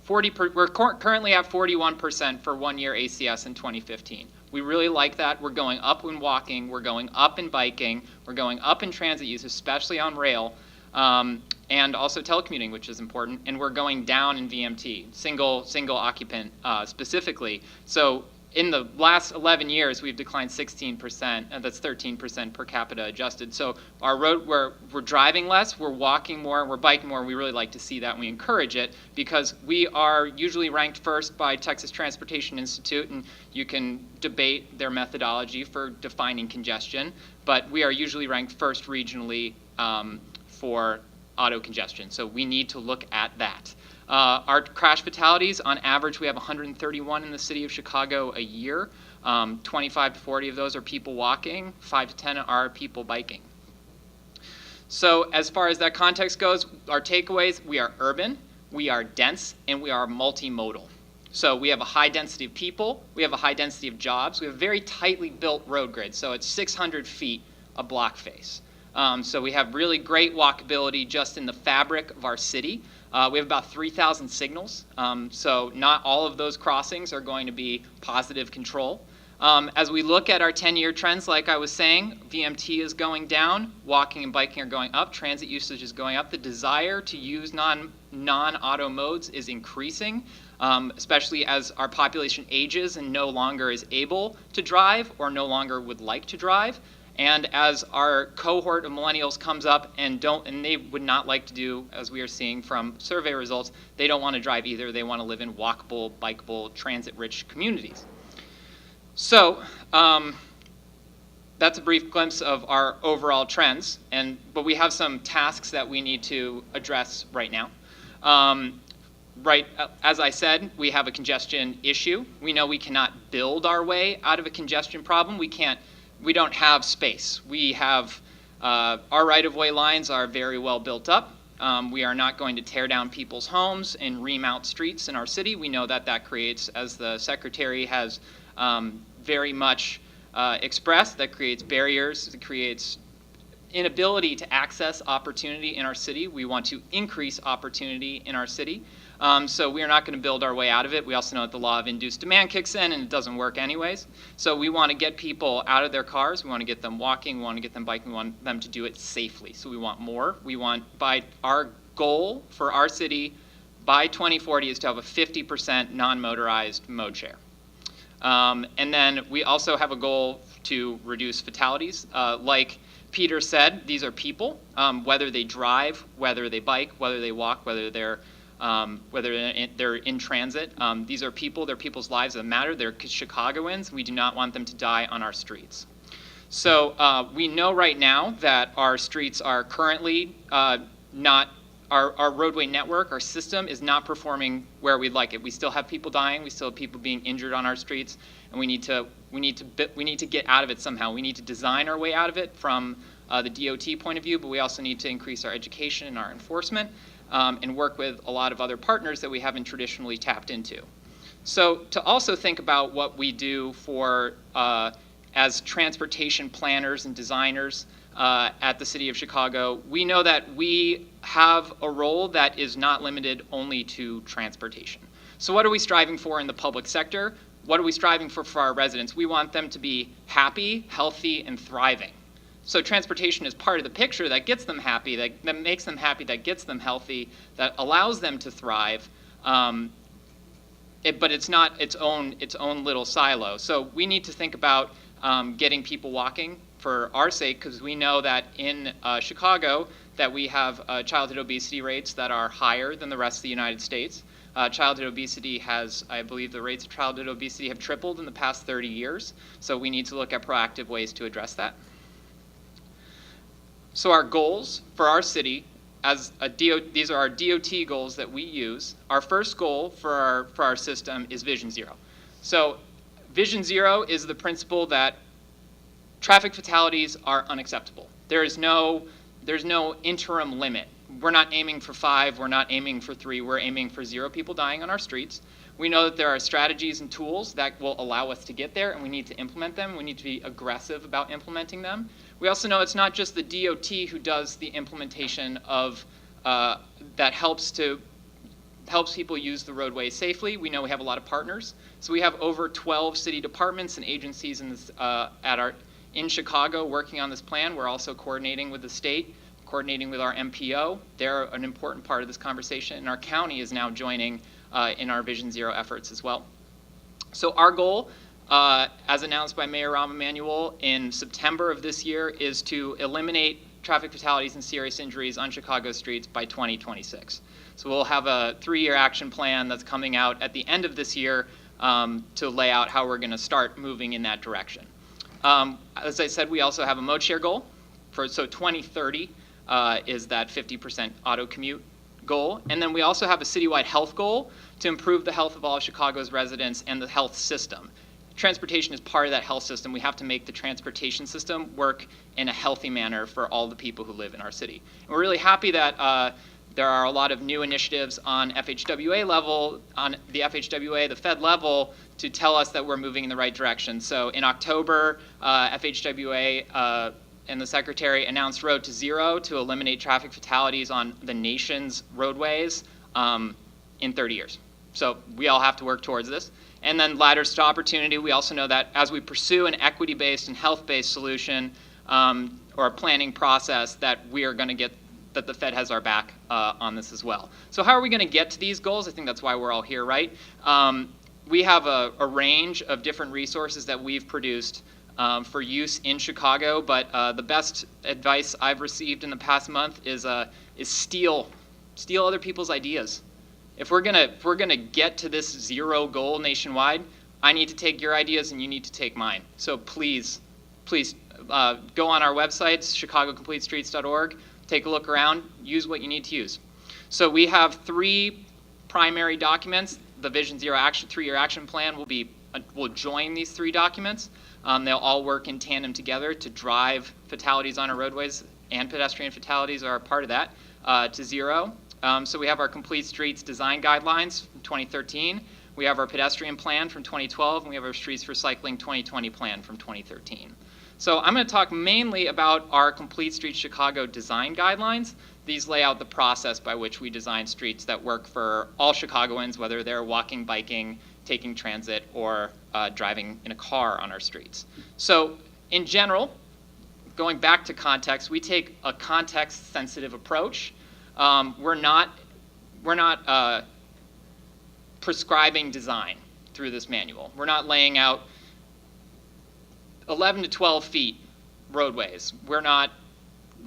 we're currently at 41% for 1-year ACS in 2015. We really like that. We're going up in walking, we're going up in biking, we're going up in transit use, especially on rail, and also telecommuting, which is important, and we're going down in VMT, single occupant specifically. So in the last 11 years, we've declined 16%, and that's 13% per capita adjusted. So we're driving less, we're walking more, we're biking more. We really like to see that, and we encourage it because we are usually ranked first by Texas Transportation Institute, and you can debate their methodology for defining congestion, but we are usually ranked first regionally for auto congestion. So we need to look at that. Our crash fatalities, on average, we have 131 in the city of Chicago a year. 25 to 40 of those are people walking, 5 to 10 are people biking. So as far as that context goes, our takeaways, we are urban, we are dense, and we are multimodal. So we have a high density of people, we have a high density of jobs, we have a very tightly built road grid, so it's 600 feet a block face. So we have really great walkability just in the fabric of our city. We have about 3,000 signals, so not all of those crossings are going to be positive control. As we look at our 10-year trends, like I was saying, VMT is going down, walking and biking are going up, transit usage is going up. The desire to use non-auto modes is increasing, especially as our population ages and no longer is able to drive or no longer would like to drive. And as our cohort of millennials comes up and they would not like to do, as we are seeing from survey results, they don't want to drive either. They want to live in walkable, bikeable, transit-rich communities. So that's a brief glimpse of our overall trends, but we have some tasks that we need to address right now. As I said, we have a congestion issue. We know we cannot build our way out of a congestion problem. We don't have space. We have, our right-of-way lines are very well built up. We are not going to tear down people's homes and remount streets in our city. We know that creates, as the Secretary has very much expressed, that creates barriers, it creates inability to access opportunity in our city. We want to increase opportunity in our city. So we are not going to build our way out of it. We also know that the law of induced demand kicks in and it doesn't work anyways. So we want to get people out of their cars. We want to get them walking. We want to get them biking. We want them to do it safely. So we want more. Our goal for our city by 2040 is to have a 50% non-motorized mode share. And then we also have a goal to reduce fatalities. Like Peter said, these are people, whether they drive, whether they bike, whether they walk, whether they're in transit. These are people, they're people's lives that matter. They're Chicagoans. We do not want them to die on our streets. So we know right now that our streets are currently our roadway network, our system is not performing where we'd like it. We still have people dying. We still have people being injured on our streets, and we need to get out of it somehow. We need to design our way out of it from the DOT point of view, but we also need to increase our education and our enforcement. And work with a lot of other partners that we haven't traditionally tapped into. So to also think about what we do for as transportation planners and designers at the City of Chicago, we know that we have a role that is not limited only to transportation. So what are we striving for in the public sector? What are we striving for our residents? We want them to be happy, healthy, and thriving. So transportation is part of the picture that gets them happy, that makes them happy, that gets them healthy, that allows them to thrive. But it's not its own little silo. So we need to think about getting people walking for our sake, because we know that in Chicago that we have childhood obesity rates that are higher than the rest of the United States. Childhood obesity has, I believe the rates of childhood obesity have tripled in the past 30 years. So we need to look at proactive ways to address that. So our goals for our city, these are our DOT goals that we use. Our first goal for our system is Vision Zero. So Vision Zero is the principle that traffic fatalities are unacceptable. There's no interim limit. We're not aiming for 5, we're not aiming for 3, we're aiming for 0 people dying on our streets. We know that there are strategies and tools that will allow us to get there, and we need to implement them. We need to be aggressive about implementing them. We also know it's not just the DOT who does the implementation of that helps people use the roadway safely. We know we have a lot of partners. So we have over 12 city departments and agencies in Chicago working on this plan. We're also coordinating with the state, coordinating with our MPO. They're an important part of this conversation, and our county is now joining in our Vision Zero efforts as well. So our goal, as announced by Mayor Rahm Emanuel in September of this year, is to eliminate traffic fatalities and serious injuries on Chicago streets by 2026. So we'll have a 3-year action plan that's coming out at the end of this year to lay out how we're going to start moving in that direction. As I said, we also have a mode share goal. So 2030 is that 50% auto commute goal. And then we also have a citywide health goal to improve the health of all of Chicago's residents and the health system. Transportation is part of that health system. We have to make the transportation system work in a healthy manner for all the people who live in our city. And we're really happy that there are a lot of new initiatives on FHWA level, on the FHWA, the Fed level, to tell us that we're moving in the right direction. So in October, FHWA and the Secretary announced Road to Zero to eliminate traffic fatalities on the nation's roadways in 30 years. So we all have to work towards this. And then ladders to opportunity, we also know that as we pursue an equity-based and health-based solution or a planning process, that we are going to get, that the Fed has our back on this as well. So how are we going to get to these goals? I think that's why we're all here, right? We have a range of different resources that we've produced for use in Chicago, but the best advice I've received in the past month is steal other people's ideas. If we're gonna get to this zero goal nationwide, I need to take your ideas and you need to take mine. So please go on our websites, chicagocompletestreets.org, take a look around, use what you need to use. So we have 3 primary documents. The Vision Zero 3-year action plan will join these 3 documents. They'll all work in tandem together to drive fatalities on our roadways, and pedestrian fatalities are a part of that, to zero. So we have our Complete Streets Design Guidelines from 2013. We have our pedestrian plan from 2012, and we have our Streets for Cycling 2020 plan from 2013. So I'm going to talk mainly about our Complete Streets Chicago Design Guidelines. These lay out the process by which we design streets that work for all Chicagoans, whether they're walking, biking, taking transit, or driving in a car on our streets. So in general, going back to context, we take a context-sensitive approach. We're not prescribing design through this manual. We're not laying out 11 to 12 feet roadways. We're not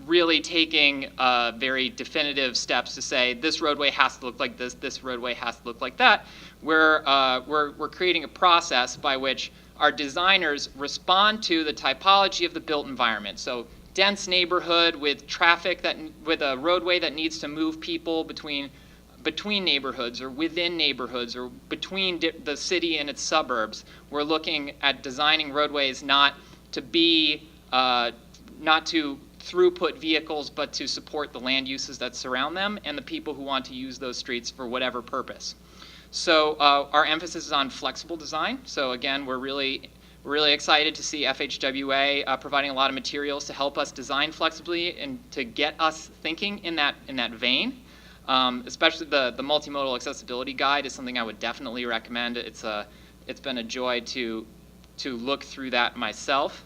really taking very definitive steps to say this roadway has to look like this roadway has to look like that. We're creating a process by which our designers respond to the typology of the built environment. So dense neighborhood with traffic with a roadway that needs to move people between neighborhoods or within neighborhoods or between the city and its suburbs. We're looking at designing roadways not to throughput vehicles, but to support the land uses that surround them and the people who want to use those streets for whatever purpose. So our emphasis is on flexible design. So again, we're We're really excited to see FHWA providing a lot of materials to help us design flexibly and to get us thinking in that vein. Especially the multimodal accessibility guide is something I would definitely recommend. It's been a joy to look through that myself.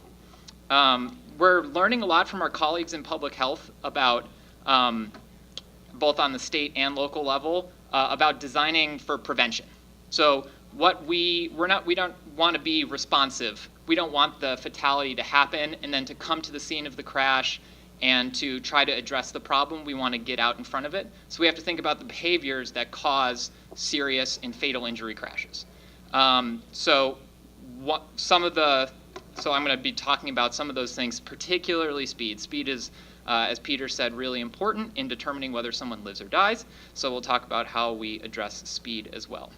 We're learning a lot from our colleagues in public health about both on the state and local level about designing for prevention. So we don't want to be responsive. We don't want the fatality to happen and then to come to the scene of the crash and to try to address the problem. We want to get out in front of it. So we have to think about the behaviors that cause serious and fatal injury crashes. So I'm going to be talking about some of those things, particularly speed. Speed is, as Peter said, really important in determining whether someone lives or dies. So we'll talk about how we address speed as well.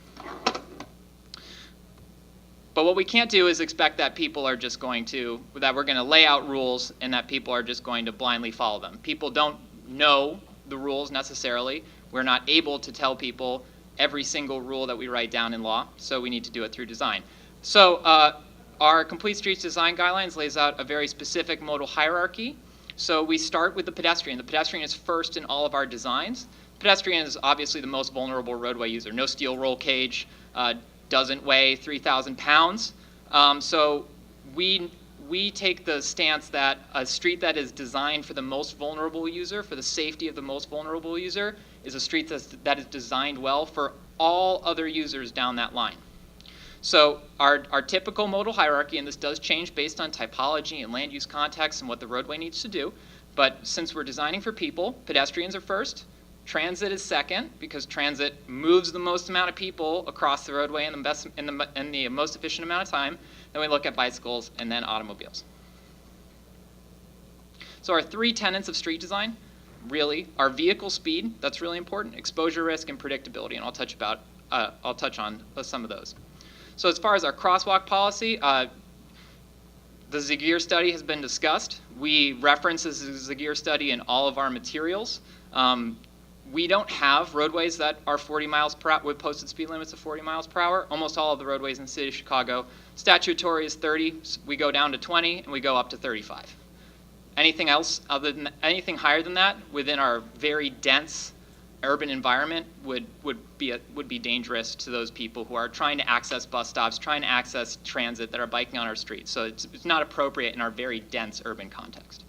But what we can't do is expect that people are just going to, that we're going to lay out rules and that people are just going to blindly follow them. People don't know the rules necessarily. We're not able to tell people every single rule that we write down in law, so we need to do it through design. So our Complete Streets Design Guidelines lays out a very specific modal hierarchy. So we start with the pedestrian. The pedestrian is first in all of our designs. The pedestrian is obviously the most vulnerable roadway user. No steel roll cage, doesn't weigh 3,000 pounds. So we take the stance that a street that is designed for the most vulnerable user, for the safety of the most vulnerable user, is a street that is designed well for all other users down that line. So our typical modal hierarchy, and this does change based on typology and land use context and what the roadway needs to do, but since we're designing for people, pedestrians are first, transit is second, because transit moves the most amount of people across the roadway in the most efficient amount of time. Then we look at bicycles and then automobiles. So our three tenets of street design really are vehicle speed, that's really important, exposure risk, and predictability, and I'll touch on some of those. So as far as our crosswalk policy, the Zagier study has been discussed. We reference the Zagier study in all of our materials. We don't have roadways that are 40 miles per hour with posted speed limits of 40 miles per hour. Almost all of the roadways in the city of Chicago, statutory is 30. We go down to 20 and we go up to 35. Anything else anything higher than that within our very dense urban environment would be dangerous to those people who are trying to access bus stops, trying to access transit, that are biking on our streets. So it's not appropriate in our very dense urban context.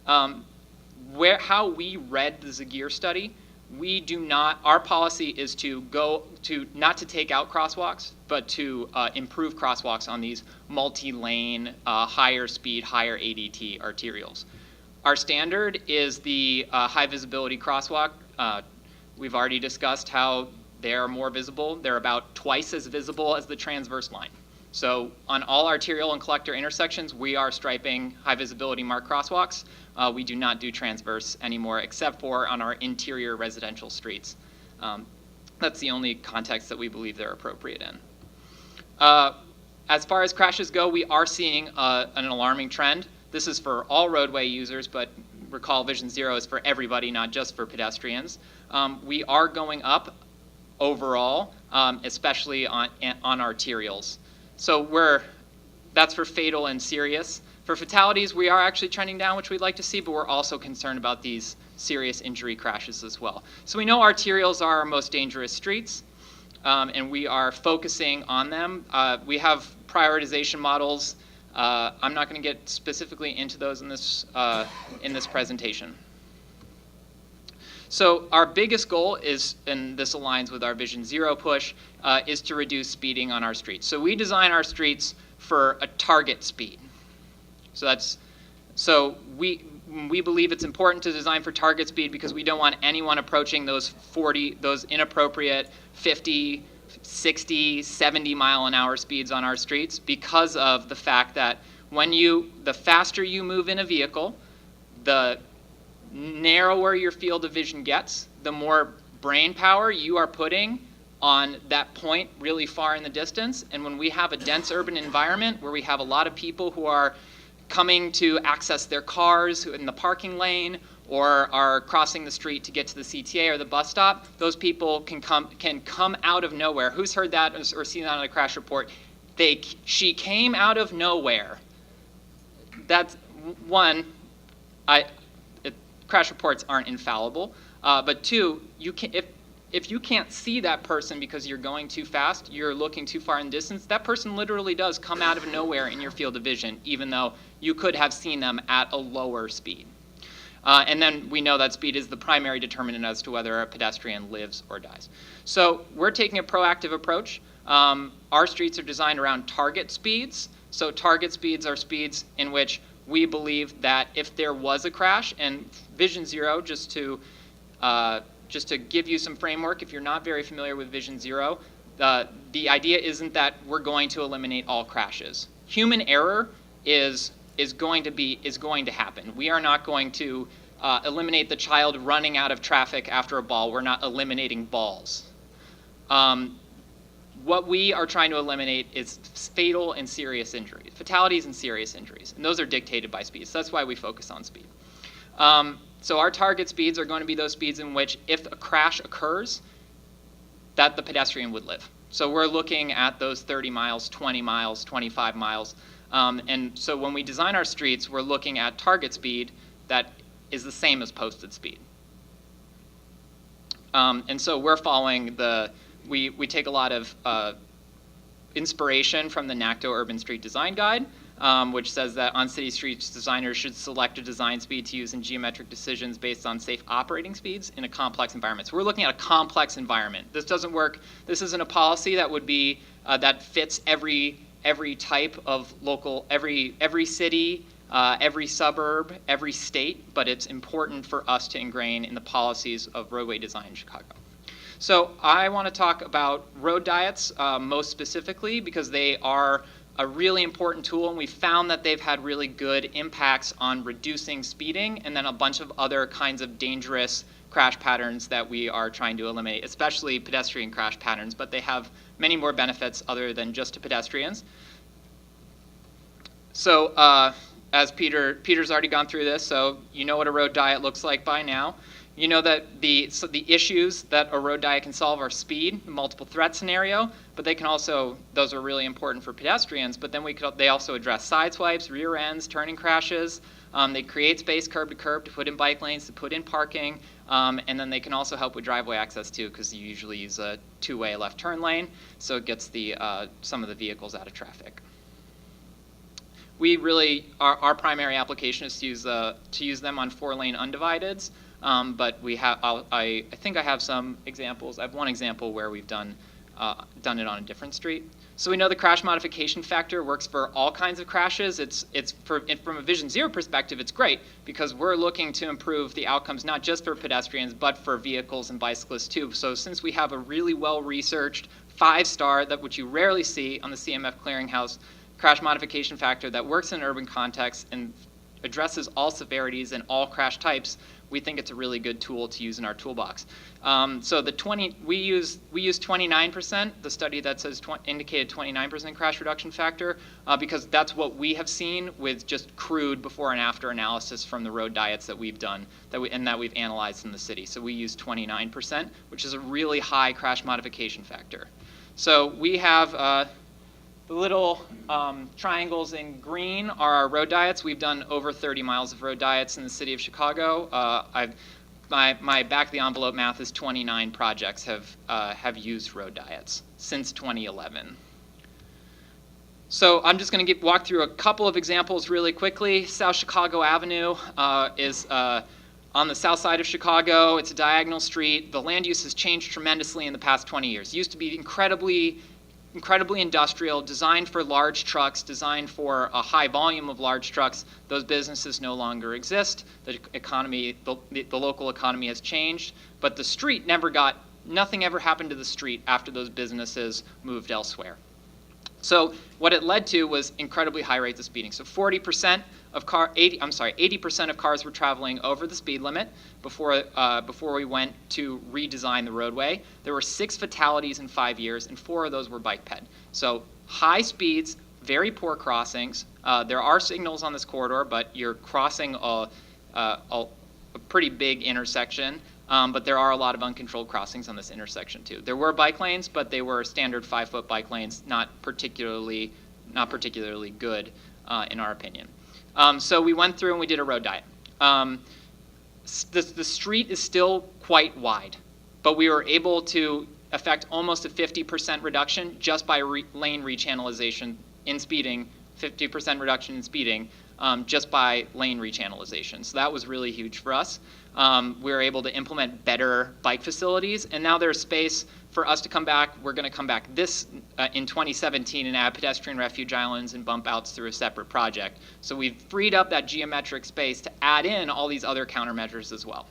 How we read the Zagier study, our policy is not to take out crosswalks, but to improve crosswalks on these multi-lane, higher speed, higher ADT arterials. Our standard is the high visibility crosswalk. We've already discussed how they are more visible. They're about twice as visible as the transverse line. So on all arterial and collector intersections, we are striping high visibility marked crosswalks. We do not do transverse anymore, except for on our interior residential streets. That's the only context that we believe they're appropriate in. As far as crashes go, we are seeing an alarming trend. This is for all roadway users, but recall Vision Zero is for everybody, not just for pedestrians. We are going up overall, especially on arterials. So that's for fatal and serious. For fatalities, we are actually trending down, which we'd like to see, but we're also concerned about these serious injury crashes as well. So we know arterials are our most dangerous streets, and we are focusing on them. We have prioritization models. I'm not going to get specifically into those in this presentation. So our biggest goal is, and this aligns with our Vision Zero push, is to reduce speeding on our streets. So we design our streets for a target speed. So we believe it's important to design for target speed because we don't want anyone approaching those inappropriate 50, 60, 70 mile an hour speeds on our streets, because of the fact that the faster you move in a vehicle, the narrower your field of vision gets, the more brain power you are putting on that point really far in the distance. And when we have a dense urban environment where we have a lot of people who are coming to access their cars in the parking lane or are crossing the street to get to the CTA or the bus stop, those people can come out of nowhere. Who's heard that or seen that on a crash report? she came out of nowhere. That's one. Crash reports aren't infallible, but two, if you can't see that person because you're going too fast, you're looking too far in distance, that person literally does come out of nowhere in your field of vision, even though you could have seen them at a lower speed. And then we know that speed is the primary determinant as to whether a pedestrian lives or dies. So we're taking a proactive approach. Our streets are designed around target speeds. So target speeds are speeds in which we believe that if there was a crash, and Vision Zero, just to give you some framework, if you're not very familiar with Vision Zero, the idea isn't that we're going to eliminate all crashes. Human error is going to happen. We are not going to eliminate the child running out of traffic after a ball. We're not eliminating balls. What we are trying to eliminate is fatal and serious injuries, fatalities and serious injuries, and those are dictated by speed. So that's why we focus on speed. So our target speeds are going to be those speeds in which, if a crash occurs, that the pedestrian would live. So we're looking at those 30 miles, 20 miles, 25 miles. And so when we design our streets, we're looking at target speed that is the same as posted speed. And so we're following we take a lot of inspiration from the NACTO Urban Street Design Guide, which says that on city streets, designers should select a design speed to use in geometric decisions based on safe operating speeds in a complex environment. So we're looking at a complex environment. This doesn't work. This isn't a policy that would be that fits every type of local, every city, every suburb, every state, but it's important for us to ingrain in the policies of roadway design in Chicago. So I want to talk about road diets most specifically because they are a really important tool, and we found that they've had really good impacts on reducing speeding and then a bunch of other kinds of dangerous crash patterns that we are trying to eliminate, especially pedestrian crash patterns, but they have many more benefits other than just to pedestrians. So as Peter's already gone through this, so you know what a road diet looks like by now. You know that the issues that a road diet can solve are speed, the multiple threat scenario, but they can also, those are really important for pedestrians, but then they also address side swipes, rear ends, turning crashes. They create space curb to curb to put in bike lanes, to put in parking, and then they can also help with driveway access too, because you usually use a two-way left turn lane, so it gets some of the vehicles out of traffic. We really, our primary application is to use them on 4-lane undivideds. But we have, I think I have some examples. I have one example where we've done it on a different street. So we know the crash modification factor works for all kinds of crashes. From a Vision Zero perspective, it's great because we're looking to improve the outcomes not just for pedestrians but for vehicles and bicyclists too. So since we have a really well-researched 5-star, which you rarely see on the CMF Clearinghouse, crash modification factor that works in an urban context and addresses all severities and all crash types, we think it's a really good tool to use in our toolbox. So we use 29%, the study that says indicated 29% crash reduction factor, because that's what we have seen with just crude before and after analysis from the road diets that we've done that we've analyzed in the city. So we use 29%, which is a really high crash modification factor. So we have the little triangles in green are our road diets. We've done over 30 miles of road diets in the city of Chicago. My back-of-the-envelope math is 29 projects have used road diets since 2011. So I'm just going to walk through a couple of examples really quickly. South Chicago Avenue is on the south side of Chicago. It's a diagonal street. The land use has changed tremendously in the past 20 years. It used to be incredibly industrial, designed for large trucks, designed for a high volume of large trucks. Those businesses no longer exist. The economy, the local economy has changed, but the street nothing ever happened to the street after those businesses moved elsewhere. So what it led to was incredibly high rates of speeding. So 80% of cars were traveling over the speed limit before we went to redesign the roadway. There were 6 fatalities in 5 years, and 4 of those were bike ped. So high speeds, very poor crossings. There are signals on this corridor, but you're crossing a pretty big intersection. but there are a lot of uncontrolled crossings on this intersection too. There were bike lanes, but they were standard 5-foot bike lanes, not particularly good in our opinion. So we went through and we did a road diet. The street is still quite wide, but we were able to affect almost a 50% reduction just by lane rechannelization in speeding, 50% reduction in speeding just by lane rechannelization. So that was really huge for us. We were able to implement better bike facilities, and now there's space for us to come back. We're going to come back in 2017 and add pedestrian refuge islands and bump outs through a separate project. So we've freed up that geometric space to add in all these other countermeasures as well.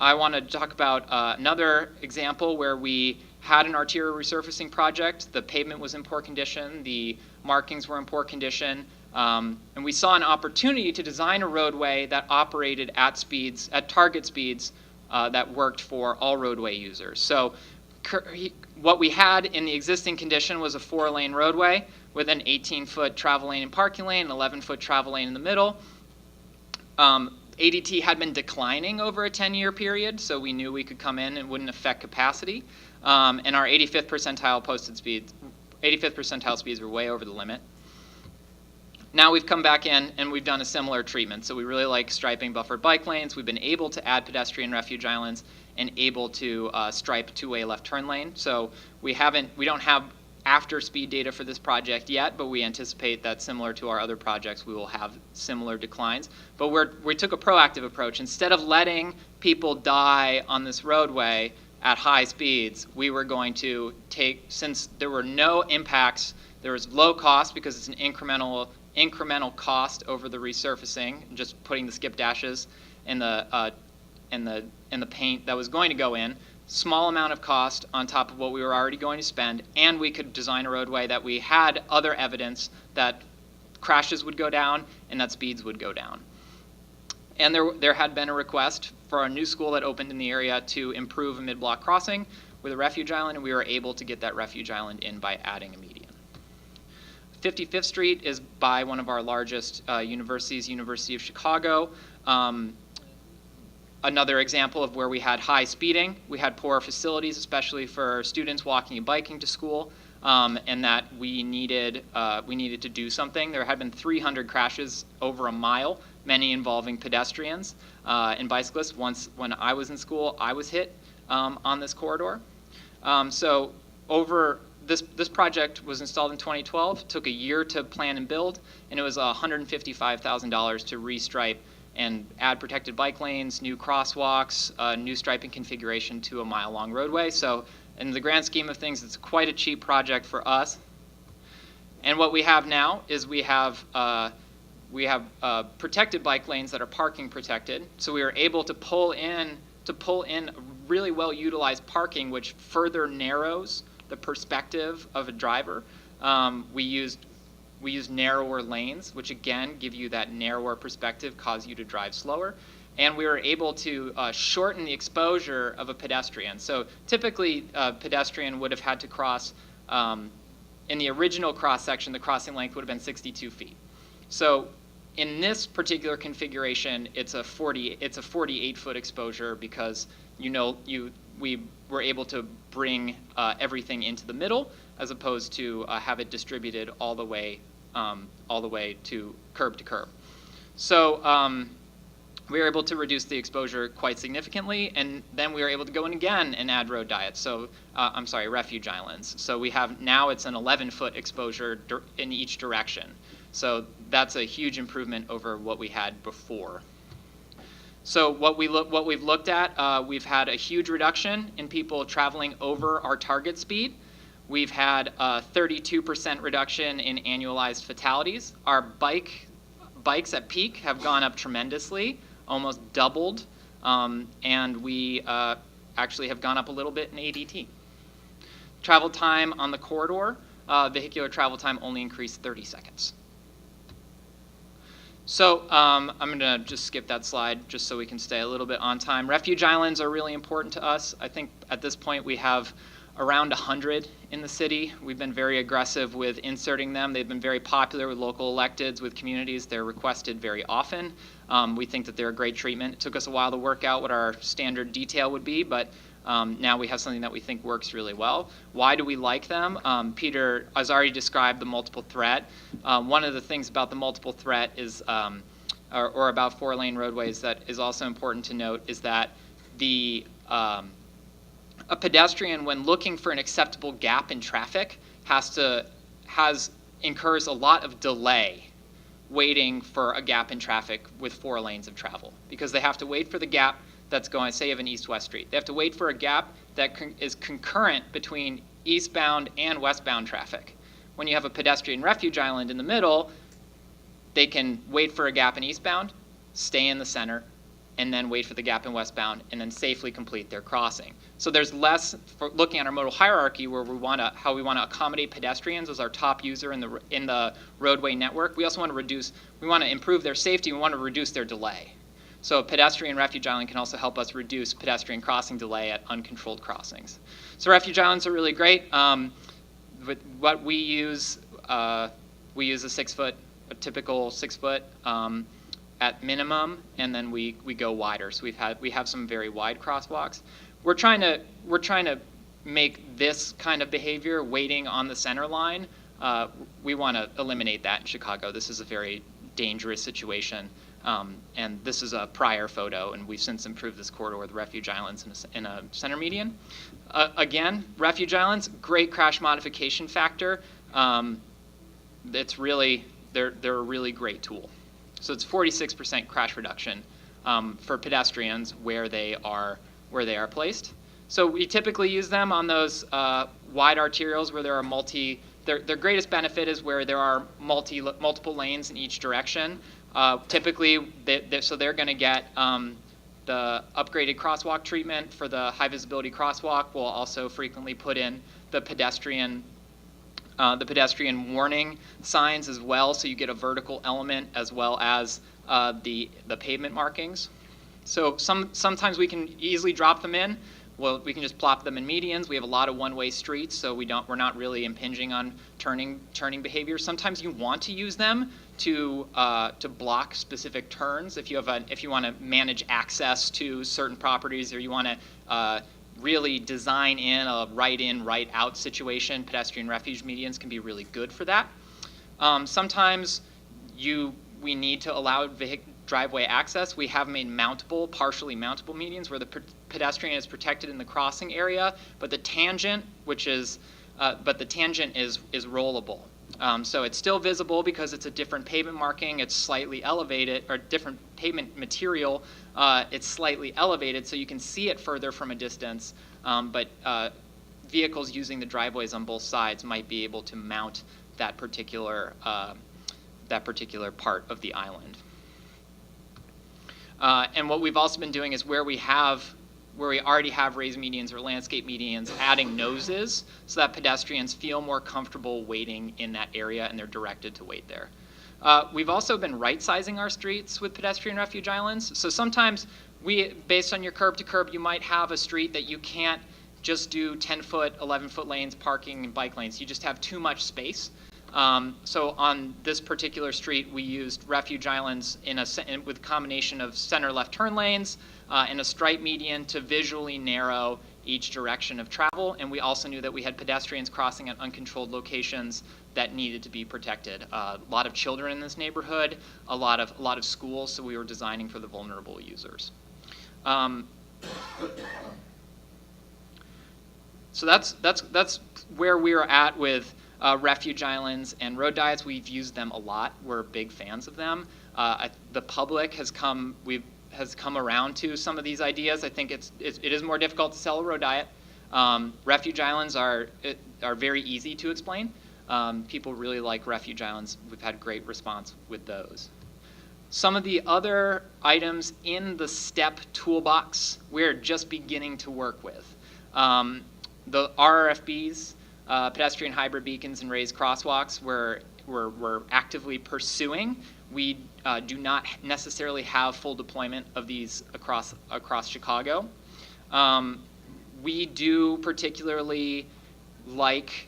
I want to talk about another example where we had an arterial resurfacing project. The pavement was in poor condition, the markings were in poor condition, and we saw an opportunity to design a roadway that operated at target speeds that worked for all roadway users. So what we had in the existing condition was a 4-lane roadway with an 18-foot travel lane and parking lane, an 11-foot travel lane in the middle. ADT had been declining over a 10-year period, so we knew we could come in and wouldn't affect capacity. And our 85th percentile speeds were way over the limit. Now we've come back in and we've done a similar treatment. So we really like striping buffered bike lanes. We've been able to add pedestrian refuge islands and able to stripe 2-way left turn lane. So we don't have after speed data for this project yet, but we anticipate that similar to our other projects, we will have similar declines. But we took a proactive approach. Instead of letting people die on this roadway at high speeds, we were going to since there were no impacts, there was low cost because it's an incremental cost over the resurfacing, just putting the skip dashes and the paint that was going to go in. Small amount of cost on top of what we were already going to spend, and we could design a roadway that we had other evidence that crashes would go down and that speeds would go down. And there had been a request for a new school that opened in the area to improve a mid-block crossing with a refuge island, and we were able to get that refuge island in by adding a median. 55th Street is by one of our largest universities, University of Chicago. Another example of where we had high speeding. We had poor facilities, especially for students walking and biking to school, and that we needed to do something. There had been 300 crashes over a mile, many involving pedestrians and bicyclists. Once when I was in school, I was hit on this corridor. So this project was installed in 2012, took a year to plan and build, and it was $155,000 to restripe and add protected bike lanes, new crosswalks, new striping configuration to a mile-long roadway. So in the grand scheme of things, it's quite a cheap project for us. And what we have now is we have protected bike lanes that are parking protected. So we were able to pull in really well-utilized parking, which further narrows the perspective of a driver. We used narrower lanes, which again give you that narrower perspective, cause you to drive slower. And we were able to shorten the exposure of a pedestrian. So typically, a pedestrian would have had to cross, in the original cross section, the crossing length would have been 62 feet. So in this particular configuration, it's a 48-foot exposure because we were able to bring everything into the middle as opposed to have it distributed all the way to curb. So we were able to reduce the exposure quite significantly, and then we were able to go in again and add road diets. So refuge islands. So we have now it's an 11-foot exposure in each direction. So that's a huge improvement over what we had before. So what we've looked at, we've had a huge reduction in people traveling over our target speed. We've had a 32% reduction in annualized fatalities. Our bikes at peak have gone up tremendously, almost doubled, and we actually have gone up a little bit in ADT. Travel time on the corridor, vehicular travel time only increased 30 seconds. So I'm going to just skip that slide just so we can stay a little bit on time. Refuge islands are really important to us. I think at this point we have around 100 in the city. We've been very aggressive with inserting them. They've been very popular with local electeds, with communities. They're requested very often. We think that they're a great treatment. It took us a while to work out what our standard detail would be, but now we have something that we think works really well. Why do we like them? Peter has already described the multiple threat. One of the things about the multiple threat is, or about 4-lane roadways that is also important to note, is that a pedestrian, when looking for an acceptable gap in traffic, incurs a lot of delay waiting for a gap in traffic with 4 lanes of travel, because they have to wait for the gap that's going, say you have an east-west street. They have to wait for a gap that is concurrent between eastbound and westbound traffic. When you have a pedestrian refuge island in the middle, they can wait for a gap in eastbound, stay in the center, and then wait for the gap in westbound, and then safely complete their crossing. So there's less, for looking at our modal hierarchy, where how we want to accommodate pedestrians as our top user in the roadway network. We also want to improve their safety. We want to reduce their delay. So a pedestrian refuge island can also help us reduce pedestrian crossing delay at uncontrolled crossings. So refuge islands are really great. With what we use a 6-foot, a typical 6-foot at minimum, and then we go wider. So we have some very wide crosswalks. We're trying to make this kind of behavior, waiting on the center line. We want to eliminate that in Chicago. This is a very dangerous situation. And this is a prior photo, and we've since improved this corridor with refuge islands in a center median. Again, refuge islands, great crash modification factor. It's really, they're a really great tool. So it's 46% crash reduction for pedestrians where they are placed. So we typically use them on those wide arterials where there are their greatest benefit is where there are multiple lanes in each direction. Typically, so they're going to get the upgraded crosswalk treatment for the high visibility crosswalk. We'll also frequently put in the pedestrian warning signs as well, so you get a vertical element as well as the pavement markings. So sometimes we can easily drop them in. Well, we can just plop them in medians. We have a lot of one-way streets, so we're not really impinging on turning behavior. Sometimes you want to use them to block specific turns. If you want to manage access to certain properties, or you want to really design in a right-in, right-out situation, pedestrian refuge medians can be really good for that. Sometimes we need to allow driveway access. We have made partially mountable medians where the pedestrian is protected in the crossing area, but the tangent, is rollable. So it's still visible because it's a different pavement marking. It's slightly elevated, or different pavement material. It's slightly elevated, so you can see it further from a distance. But vehicles using the driveways on both sides might be able to mount that particular part of the island. And what we've also been doing is where we already have raised medians or landscape medians, adding noses so that pedestrians feel more comfortable waiting in that area and they're directed to wait there. We've also been right-sizing our streets with pedestrian refuge islands. So sometimes based on your curb to curb, you might have a street that you can't just do 10-foot, 11-foot lanes, parking, and bike lanes. You just have too much space. So on this particular street, we used refuge islands with a combination of center left turn lanes and a stripe median to visually narrow each direction of travel. And we also knew that we had pedestrians crossing at uncontrolled locations that needed to be protected. A lot of children in this neighborhood, a lot of schools, so we were designing for the vulnerable users. So that's where we are at with refuge islands and road diets. We've used them a lot. We're big fans of them. The public has come around to some of these ideas. I think it is more difficult to sell a road diet. Refuge islands are very easy to explain. People really like refuge islands. We've had great response with those. Some of the other items in the STEP toolbox we're just beginning to work with. The RRFBs, pedestrian hybrid beacons and raised crosswalks, we're actively pursuing. We do not necessarily have full deployment of these across Chicago. We do particularly like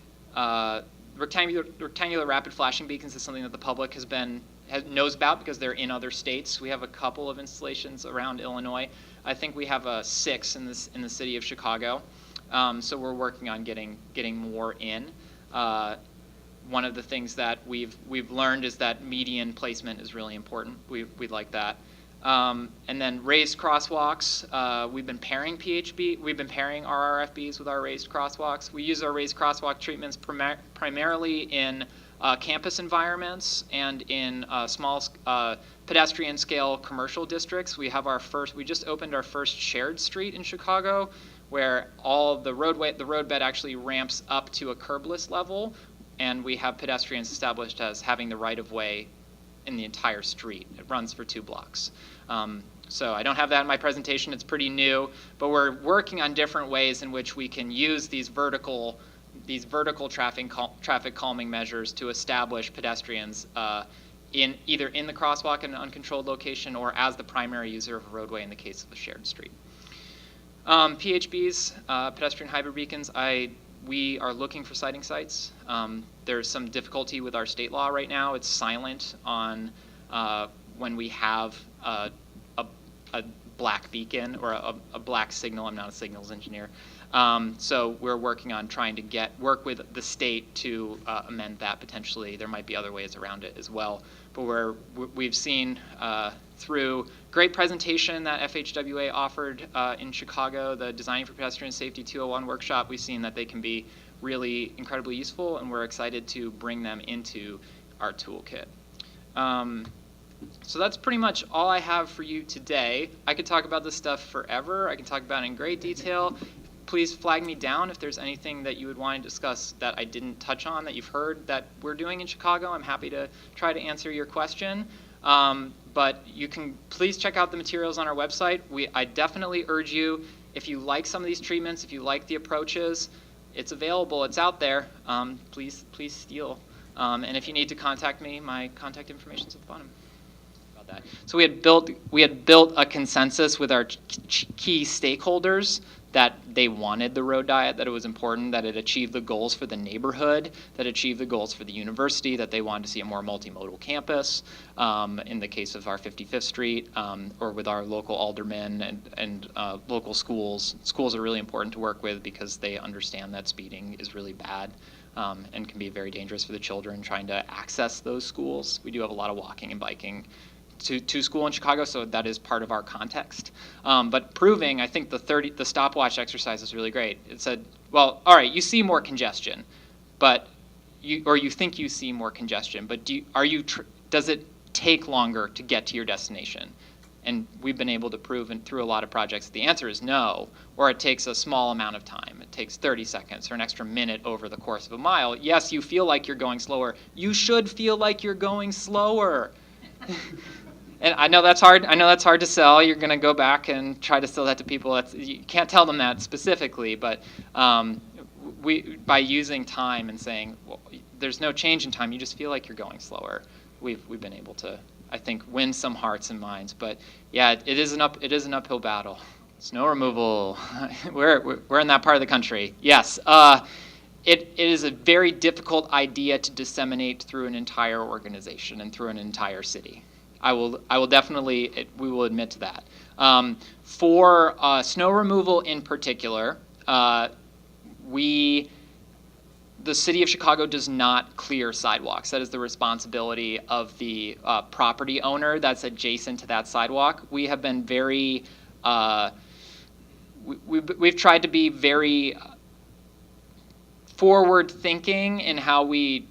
rectangular rapid flashing beacons is something that the public has been knows about because they're in other states. We have a couple of installations around Illinois. I think we have 6 in the city of Chicago. So we're working on getting more in. One of the things that we've learned is that median placement is really important. We like that. And then raised crosswalks. We've been pairing our RFBs with our raised crosswalks. We use our raised crosswalk treatments primarily in campus environments and in small pedestrian scale commercial districts. We just opened our first shared street in Chicago, where all the roadbed actually ramps up to a curbless level, and we have pedestrians established as having the right of way in the entire street. It runs for 2 blocks. So I don't have that in my presentation. It's pretty new, but we're working on different ways in which we can use these vertical traffic calming measures to establish pedestrians either in the crosswalk in an uncontrolled location or as the primary user of a roadway in the case of a shared street. PHBs, pedestrian hybrid beacons, we are looking for sighting sites. There's some difficulty with our state law right now. It's silent on when we have a black beacon or a black signal. I'm not a signals engineer. So we're working on trying to work with the state to amend that potentially. There might be other ways around it as well. But we've seen through great presentation that FHWA offered in Chicago, the Designing for Pedestrian Safety 201 workshop, we've seen that they can be really incredibly useful, and we're excited to bring them into our toolkit. So that's pretty much all I have for you today. I could talk about this stuff forever. I can talk about it in great detail. Please flag me down if there's anything that you would want to discuss that I didn't touch on that you've heard that we're doing in Chicago. I'm happy to try to answer your question. But you can please check out the materials on our website. I definitely urge you, if you like some of these treatments, if you like the approaches, it's available, it's out there. Please steal. And if you need to contact me, my contact information is at the bottom. About that. So we had built a consensus with our key stakeholders that they wanted the road diet, that it was important, that it achieved the goals for the neighborhood, that it achieved the goals for the university, that they wanted to see a more multimodal campus, in the case of our 55th Street, or with our local aldermen and local schools. Schools are really important to work with because they understand that speeding is really bad and can be very dangerous for the children trying to access those schools. We do have a lot of walking and biking to school in Chicago, so that is part of our context. But proving, I think the stopwatch exercise is really great. It said, well, all right, you see more congestion, but you think you see more congestion, but does it take longer to get to your destination? And we've been able to prove through a lot of projects the answer is no, or it takes a small amount of time. It takes 30 seconds or an extra minute over the course of a mile. Yes, you feel like you're going slower. You should feel like you're going slower. And I know that's hard. I know that's hard to sell. You're going to go back and try to sell that to people. You can't tell them that specifically, but by using time and saying, well, there's no change in time, you just feel like you're going slower. We've been able to, I think, win some hearts and minds. But yeah, it is an uphill battle. Snow removal. We're in that part of the country. Yes. It is a very difficult idea to disseminate through an entire organization and through an entire city. I will definitely, we will admit to that. For snow removal in particular, the city of Chicago does not clear sidewalks. That is the responsibility of the property owner that's adjacent to that sidewalk. We have been very, we've tried to be very forward thinking in how we've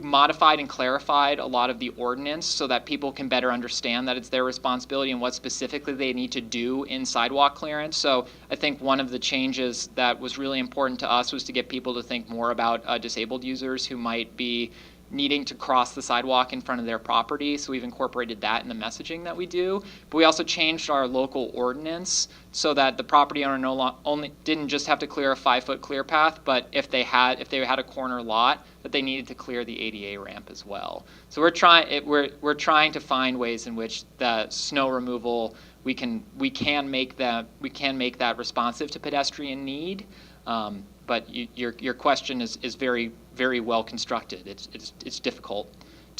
modified and clarified a lot of the ordinance so that people can better understand that it's their responsibility and what specifically they need to do in sidewalk clearance. So I think one of the changes that was really important to us was to get people to think more about disabled users who might be needing to cross the sidewalk in front of their property. So we've incorporated that in the messaging that we do. But we also changed our local ordinance so that the property owner didn't just have to clear a 5-foot clear path, but if they had a corner lot, that they needed to clear the ADA ramp as well. So we're trying to find ways in which the snow removal we can make that responsive to pedestrian need. But your question is very, very well constructed. It's difficult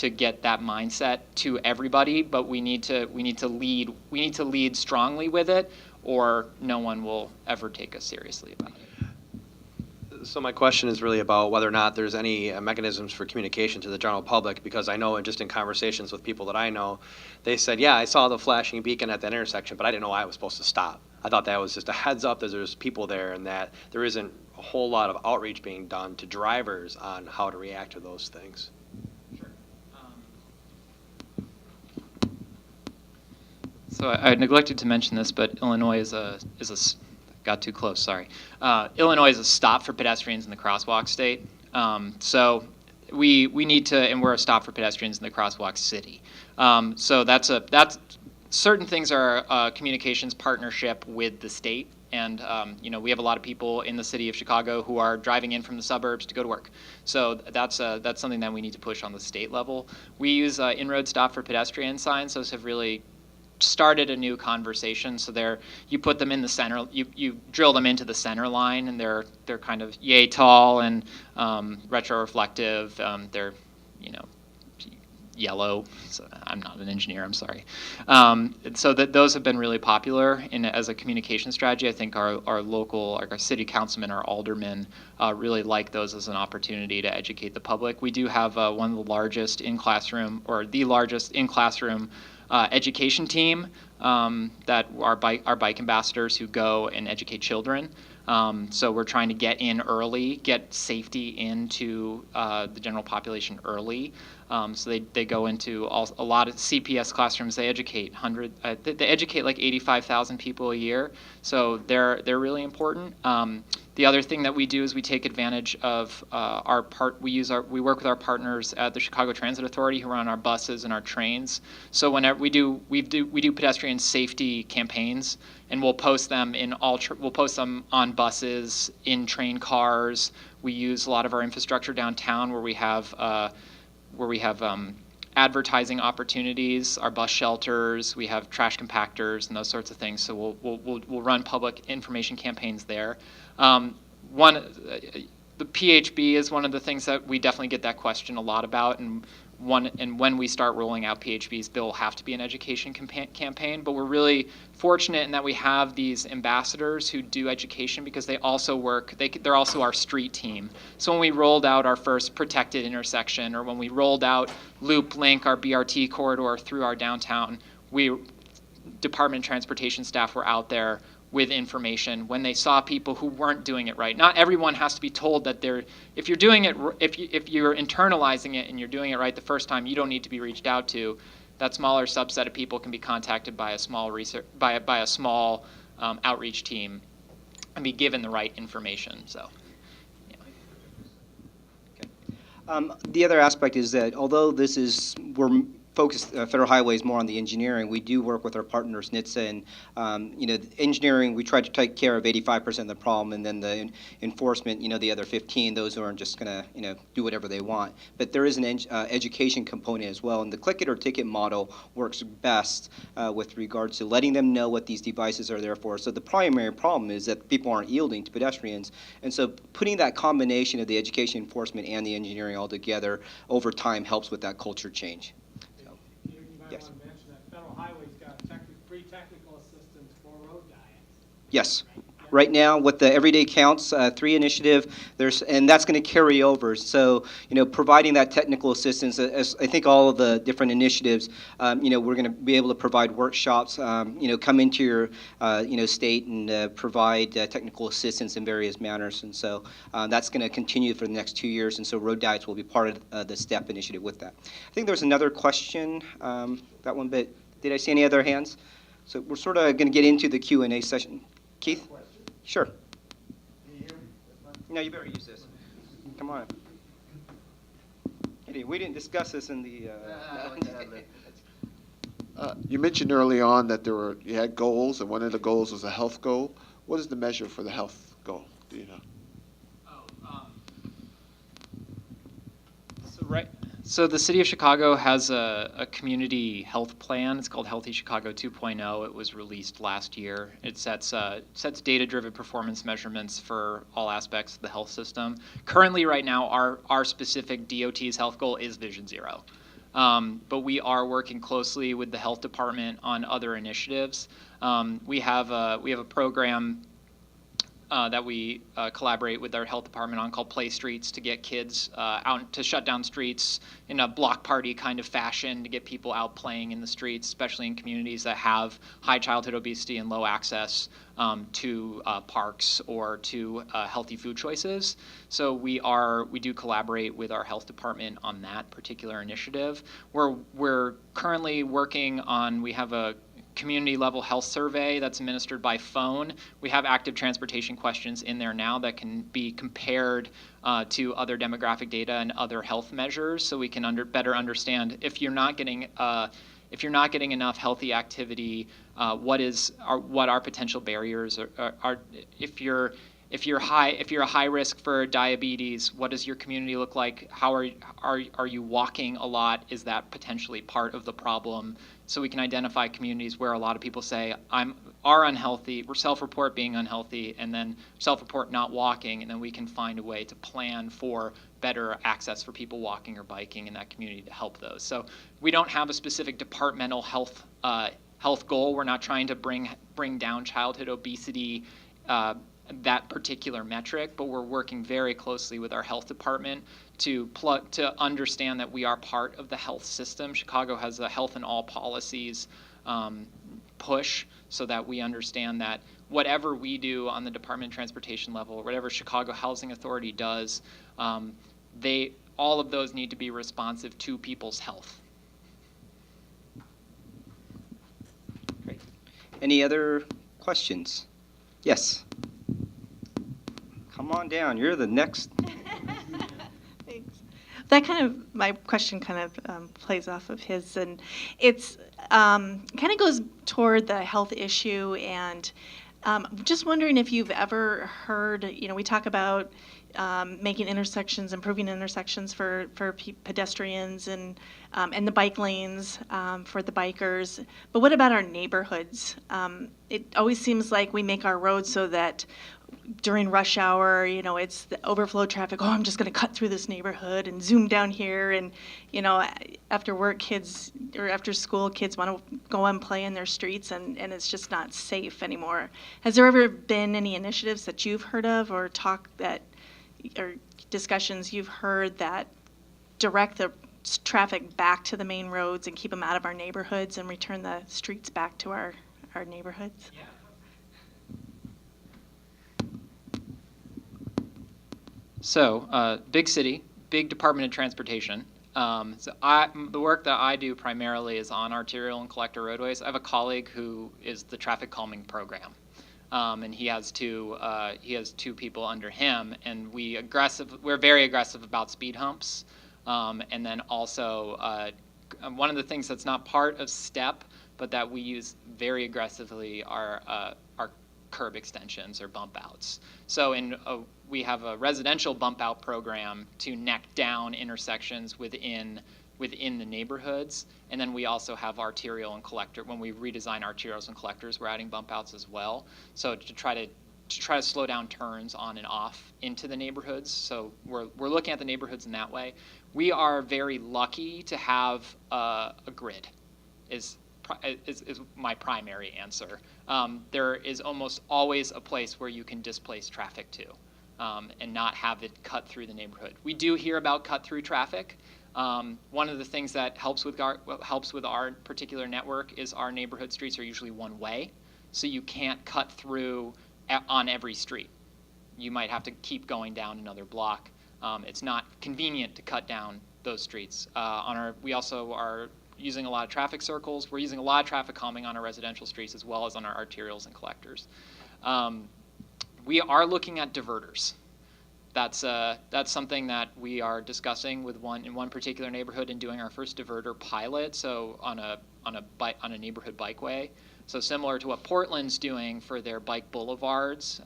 to get that mindset to everybody, but we need to lead strongly with it, or no one will ever take us seriously about it. So my question is really about whether or not there's any mechanisms for communication to the general public, because I know just in conversations with people that I know, they said, yeah, I saw the flashing beacon at that intersection, but I didn't know why I was supposed to stop. I thought that was just a heads up that there's people there and that there isn't a whole lot of outreach being done to drivers on how to react to those things. Sure. So I neglected to mention this, but Illinois is a got too close, sorry. Illinois is a stop for pedestrians in the crosswalk state. So we need to, and we're a stop for pedestrians in the crosswalk city. So that's certain things are a communications partnership with the state. And we have a lot of people in the city of Chicago who are driving in from the suburbs to go to work. So that's something that we need to push on the state level. We use in-road stop for pedestrian signs. Those have really started a new conversation. So you put them in the center, you drill them into the center line, and they're kind of yay tall and retro-reflective. They're yellow. So I'm not an engineer, I'm sorry. So those have been really popular as a communication strategy. I think our local, our city councilmen, our aldermen really like those as an opportunity to educate the public. We do have one of the largest in-classroom, or the largest in-classroom education team that are bike ambassadors who go and educate children. So we're trying to get in early, get safety into the general population early. So they go into a lot of CPS classrooms. They educate they educate like 85,000 people a year. So they're really important. The other thing that we do is we take advantage of we work with our partners at the Chicago Transit Authority who run our buses and our trains. So whenever we do pedestrian safety campaigns, and we'll post them we'll post them on buses, in train cars. We use a lot of our infrastructure downtown where we have advertising opportunities, our bus shelters, we have trash compactors and those sorts of things. So we'll run public information campaigns there. The PHB is one of the things that we definitely get that question a lot about, and when we start rolling out PHBs, there will have to be an education campaign. But we're really fortunate in that we have these ambassadors who do education because they also work. They're also our street team. So when we rolled out our first protected intersection, or when we rolled out Loop Link, our BRT corridor through our downtown, Department of Transportation staff were out there with information when they saw people who weren't doing it right. Not everyone has to be told that if you're doing it, if you're internalizing it and you're doing it right the first time, you don't need to be reached out to. That smaller subset of people can be contacted by a small outreach team and be given the right information. So. Yeah. Okay. The other aspect is that although we're focused, Federal Highways more on the engineering, we do work with our partners, NHTSA, and engineering, we try to take care of 85% of the problem, and then the enforcement, the other 15, those who are just going to, do whatever they want. But there is an education component as well, and the click it or ticket model works best with regards to letting them know what these devices are there for. So the primary problem is that people aren't yielding to pedestrians, and so putting that combination of the education, enforcement, and the engineering all together over time helps with that culture change. Yes. Want to mention that Federal Highway's got free technical assistance for road diets. Yes. Right now, with the Everyday Counts 3 initiative, and that's going to carry over. So, providing that technical assistance, as I think all of the different initiatives, we're going to be able to provide workshops, come into your, state and provide technical assistance in various manners. And so that's going to continue for the next 2 years. And so road diets will be part of the STEP initiative with that. I think there's another question, that one, but did I see any other hands? So we're sort of going to get into the Q&A session. Keith? Sure. Can you hear me? No, you better use this. Come on. We didn't discuss this in the. You mentioned early on that you had goals, and one of the goals was a health goal. What is the measure for the health goal? Do you know? So the city of Chicago has a community health plan. It's called Healthy Chicago 2.0. It was released last year. It sets data-driven performance measurements for all aspects of the health system. Currently, right now, our specific DOT's health goal is Vision Zero. But we are working closely with the health department on other initiatives. We have a program that we collaborate with our health department on called Play Streets to get kids out, to shut down streets in a block party kind of fashion, to get people out playing in the streets, especially in communities that have high childhood obesity and low access to parks or to healthy food choices. So we do collaborate with our health department on that particular initiative. We're currently working on, we have a community level health survey that's administered by phone. We have active transportation questions in there now that can be compared to other demographic data and other health measures, so we can better understand if you're not getting enough healthy activity, what our potential barriers are. If you're a high risk for diabetes, what does your community look like? How are you walking a lot? Is that potentially part of the problem? So we can identify communities where a lot of people say are unhealthy, or self-report being unhealthy, and then self-report not walking, and then we can find a way to plan for better access for people walking or biking in that community to help those. So we don't have a specific departmental health goal. We're not trying to bring down childhood obesity, that particular metric, but we're working very closely with our health department to understand that we are part of the health system. Chicago has a health in all policies push, so that we understand that whatever we do on the Department of Transportation level, whatever Chicago Housing Authority does, all of those need to be responsive to people's health. Great. Any other questions? Yes. Come on down. You're the next. Thanks. That my question kind of plays off of his, and it's kind of goes toward the health issue, and just wondering if you've ever heard, we talk about making intersections, improving intersections for pedestrians and the bike lanes for the bikers, but what about our neighborhoods? It always seems like we make our roads so that during rush hour, it's the overflow traffic. Oh, I'm just going to cut through this neighborhood and zoom down here. And, after work, kids, or after school, kids want to go and play in their streets, and it's just not safe anymore. Has there ever been any initiatives that you've heard of, or or discussions you've heard that direct the traffic back to the main roads and keep them out of our neighborhoods and return the streets back to our neighborhoods? Yeah. So, big city, big Department of Transportation. The work that I do primarily is on arterial and collector roadways. I have a colleague who is the traffic calming program, and he has two people under him, and we're very aggressive about speed humps, and then also one of the things that's not part of STEP, but that we use very aggressively are curb extensions or bump outs. So we have a residential bump out program to neck down intersections within the neighborhoods, and then we also have arterial and collector. When we redesign arterials and collectors, we're adding bump outs as well. So to try to slow down turns on and off into the neighborhoods. So we're looking at the neighborhoods in that way. We are very lucky to have a grid. Is my primary answer. There is almost always a place where you can displace traffic to, and not have it cut through the neighborhood. We do hear about cut through traffic. One of the things that helps with our particular network is our neighborhood streets are usually one way, so you can't cut through on every street. You might have to keep going down another block. It's not convenient to cut down those streets. We also are using a lot of traffic circles. We're using a lot of traffic calming on our residential streets as well as on our arterials and collectors. We are looking at diverters. That's something that we are discussing in one particular neighborhood and doing our first diverter pilot. So on a neighborhood bikeway. So similar to what Portland's doing for their bike boulevards,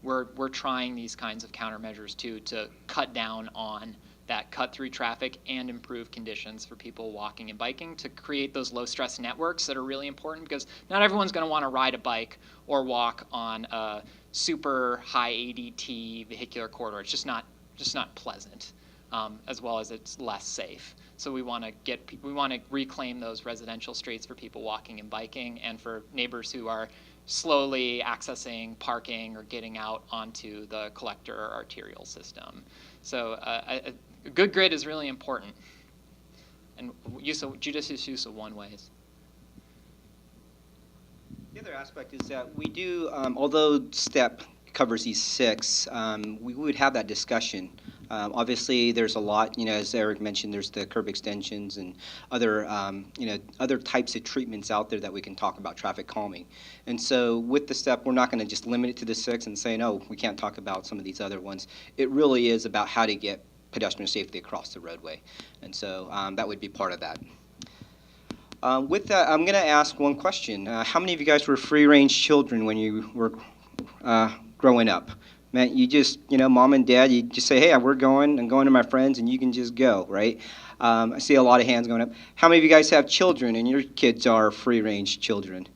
we're trying these kinds of countermeasures too to cut down on that cut through traffic and improve conditions for people walking and biking, to create those low stress networks that are really important, because not everyone's going to want to ride a bike or walk on a super high ADT vehicular corridor. It's just not pleasant. as well as it's less safe. So we want to reclaim those residential streets for people walking and biking, and for neighbors who are slowly accessing parking or getting out onto the collector or arterial system. So a good grid is really important, and judicious use of one-ways. The other aspect is that we do, although STEP covers these 6, we would have that discussion. Obviously, there's a lot, as Eric mentioned, there's the curb extensions and other, other types of treatments out there that we can talk about traffic calming. And so with the STEP, we're not going to just limit it to the 6 and say, no, we can't talk about some of these other ones. It really is about how to get pedestrian safety across the roadway. And so that would be part of that. With that, I'm going to ask one question. How many of you guys were free-range children when you were growing up? Man, you just, mom and dad, you just say, hey, I'm going to my friends, and you can just go, right? I see a lot of hands going up. How many of you guys have children, and your kids are free-range children?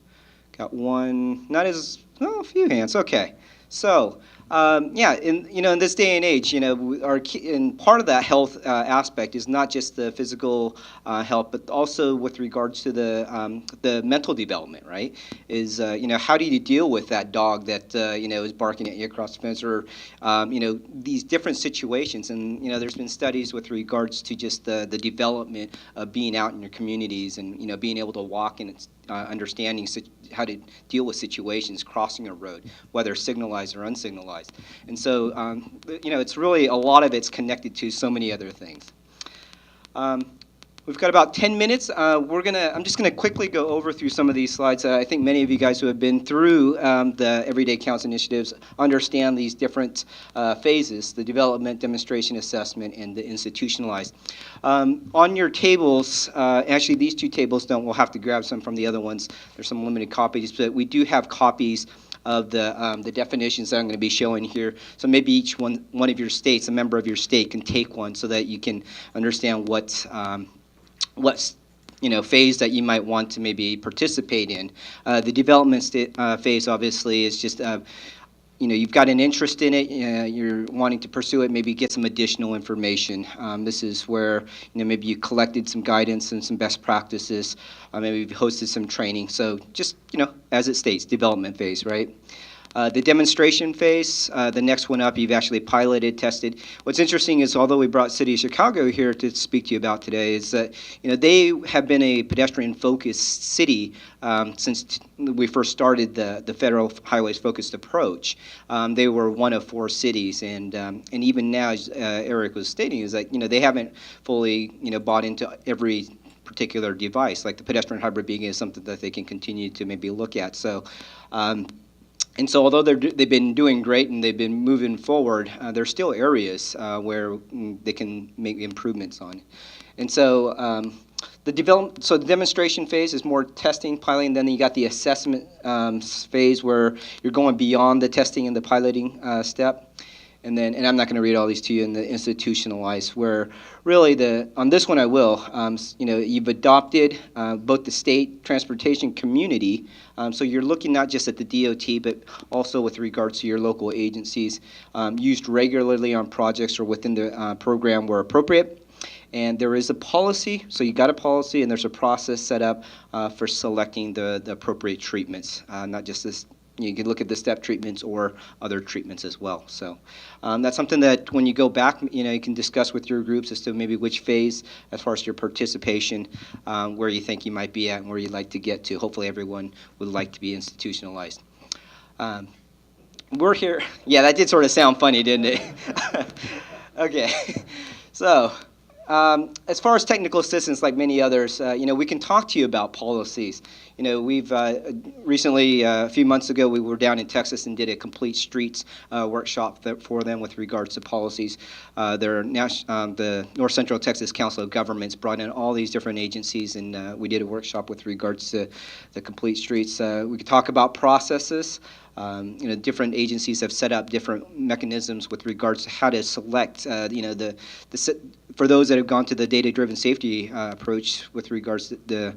Got one, a few hands, okay. So, in this day and age, and part of that health aspect is not just the physical health, but also with regards to the mental development, right? Is how do you deal with that dog that is barking at you across the fence, or these different situations? And there's been studies with regards to just the development of being out in your communities and being able to walk and understanding how to deal with situations crossing a road, whether signalized or unsignalized. And so, it's really, a lot of it's connected to so many other things. We've got about 10 minutes. I'm just going to quickly go over through some of these slides. I think many of you guys who have been through the Everyday Counts initiatives understand these different phases: the development, demonstration, assessment, and the institutionalized. On your tables, actually these 2 tables we'll have to grab some from the other ones. There's some limited copies, but we do have copies of the definitions that I'm going to be showing here. So maybe each one of your states, a member of your state, can take one so that you can understand what's phase that you might want to maybe participate in. The development phase obviously is just you've got an interest in it, you're wanting to pursue it, maybe get some additional information. This is where maybe you collected some guidance and some best practices, maybe you've hosted some training. So just as it states, development phase, right? The demonstration phase, the next one up, you've actually piloted, tested. What's interesting is, although we brought City of Chicago here to speak to you about today, is that they have been a pedestrian-focused city since we first started the federal highways-focused approach. They were one of 4 cities, and even now, as Eric was stating, is that they haven't fully bought into every particular device. Like the pedestrian hybrid beacon is something that they can continue to maybe look at. So. And so although they've been doing great and they've been moving forward, there's still areas where they can make improvements on. And so the demonstration phase is more testing, piloting. Then you got the assessment phase where you're going beyond the testing and the piloting step. And I'm not going to read all these to you in the institutionalized, where really on this one I will, you've adopted both the state transportation community, so you're looking not just at the DOT, but also with regards to your local agencies, used regularly on projects or within the program where appropriate. And there is a policy, so you got a policy, and there's a process set up for selecting the appropriate treatments, not just this. You can look at the step treatments or other treatments as well. So that's something that when you go back, you can discuss with your groups as to maybe which phase, as far as your participation, where you think you might be at and where you'd like to get to. Hopefully everyone would like to be institutionalized. We're here. Yeah, that did sort of sound funny, didn't it? Okay. So as far as technical assistance, like many others, we can talk to you about policies. We've recently, a few months ago, we were down in Texas and did a complete streets workshop for them with regards to policies. The North Central Texas Council of Governments brought in all these different agencies, and we did a workshop with regards to the complete streets. We could talk about processes. Different agencies have set up different mechanisms with regards to how to select, for those that have gone to the data-driven safety approach with regards to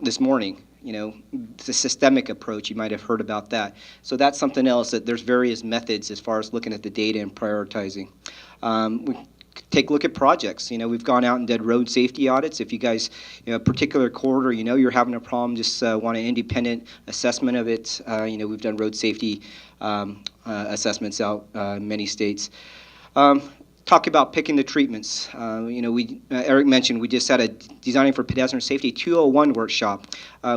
this morning, the systemic approach, you might have heard about that. So that's something else, that there's various methods as far as looking at the data and prioritizing. We take a look at projects. We've gone out and did road safety audits. If you guys, a particular corridor, you're having a problem, just want an independent assessment of it. We've done road safety assessments out in many states. Talk about picking the treatments. Eric mentioned we just had a Designing for Pedestrian Safety 201 workshop.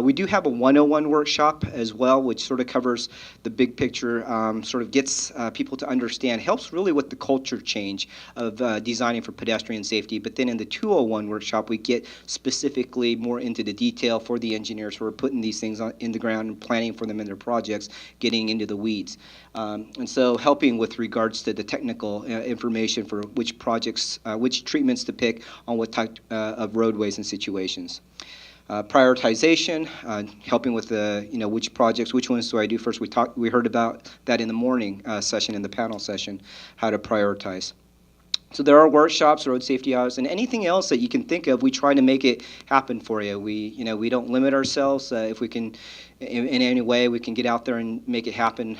We do have a 101 workshop as well, which sort of covers the big picture, sort of gets people to understand, helps really with the culture change of designing for pedestrian safety. But then in the 201 workshop, we get specifically more into the detail for the engineers who are putting these things in the ground and planning for them in their projects, getting into the weeds. And so helping with regards to the technical information for which projects, which treatments to pick on what type of roadways and situations. Prioritization, helping with the, which projects, which ones do I do first. We heard about that in the morning session, in the panel session, how to prioritize. So there are workshops, road safety audits, and anything else that you can think of, we try to make it happen for you. We don't limit ourselves. If we can, in any way, we can get out there and make it happen,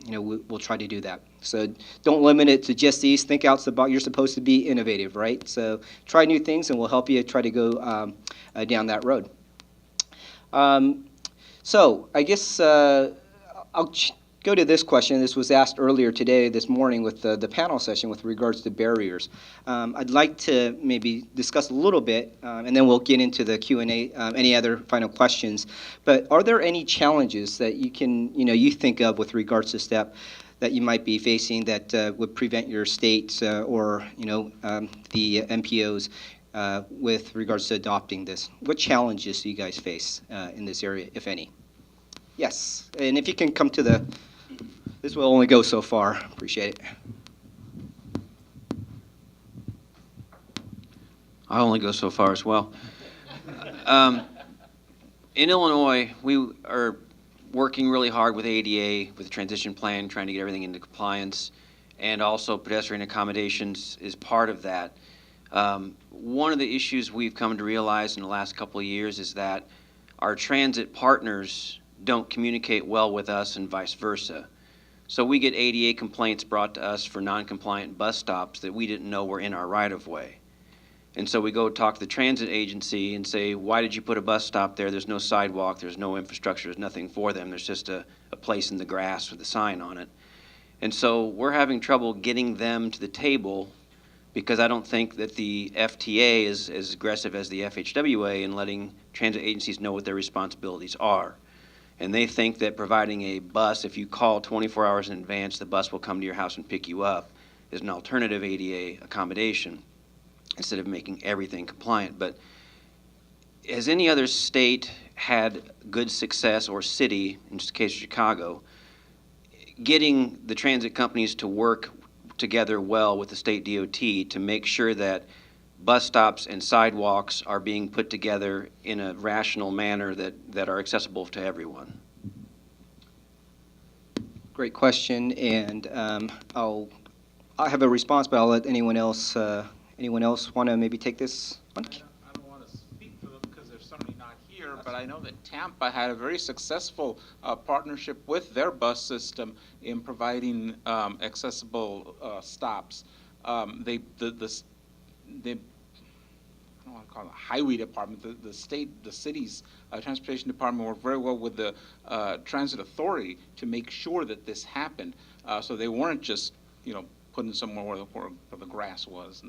we'll try to do that. So don't limit it to just these. Think out the box. You're supposed to be innovative, right? So try new things, and we'll help you try to go down that road. So I guess I'll go to this question. This was asked earlier today, this morning, with the panel session with regards to barriers. I'd like to maybe discuss a little bit, and then we'll get into the Q&A, any other final questions. But are there any challenges that you think of with regards to STEP that you might be facing that would prevent your state or the MPOs with regards to adopting this? What challenges do you guys face in this area, if any? Yes, and if you can come to this will only go so far. Appreciate it. I only go so far as well. In Illinois, we are working really hard with ADA, with the transition plan, trying to get everything into compliance, and also pedestrian accommodations is part of that. One of the issues we've come to realize in the last couple of years is that our transit partners don't communicate well with us and vice versa. So we get ADA complaints brought to us for non-compliant bus stops that we didn't know were in our right-of-way. And so we go talk to the transit agency and say, why did you put a bus stop there? There's no sidewalk, there's no infrastructure, there's nothing for them. There's just a place in the grass with a sign on it. And so we're having trouble getting them to the table because I don't think that the FTA is as aggressive as the FHWA in letting transit agencies know what their responsibilities are. And they think that providing a bus, if you call 24 hours in advance, the bus will come to your house and pick you up, is an alternative ADA accommodation instead of making everything compliant. But has any other state had good success, or city, in the case of Chicago, getting the transit companies to work together well with the state DOT to make sure that bus stops and sidewalks are being put together in a rational manner that are accessible to everyone? Great question, and I'll have a response, but I'll let anyone else want to maybe take this one? I don't want to speak for them because they're certainly not here, but I know that Tampa had a very successful partnership with their bus system in providing accessible stops. They I don't want to call it the highway department, the city's transportation department worked very well with the transit authority to make sure that this happened. So they weren't just, putting somewhere where the grass was.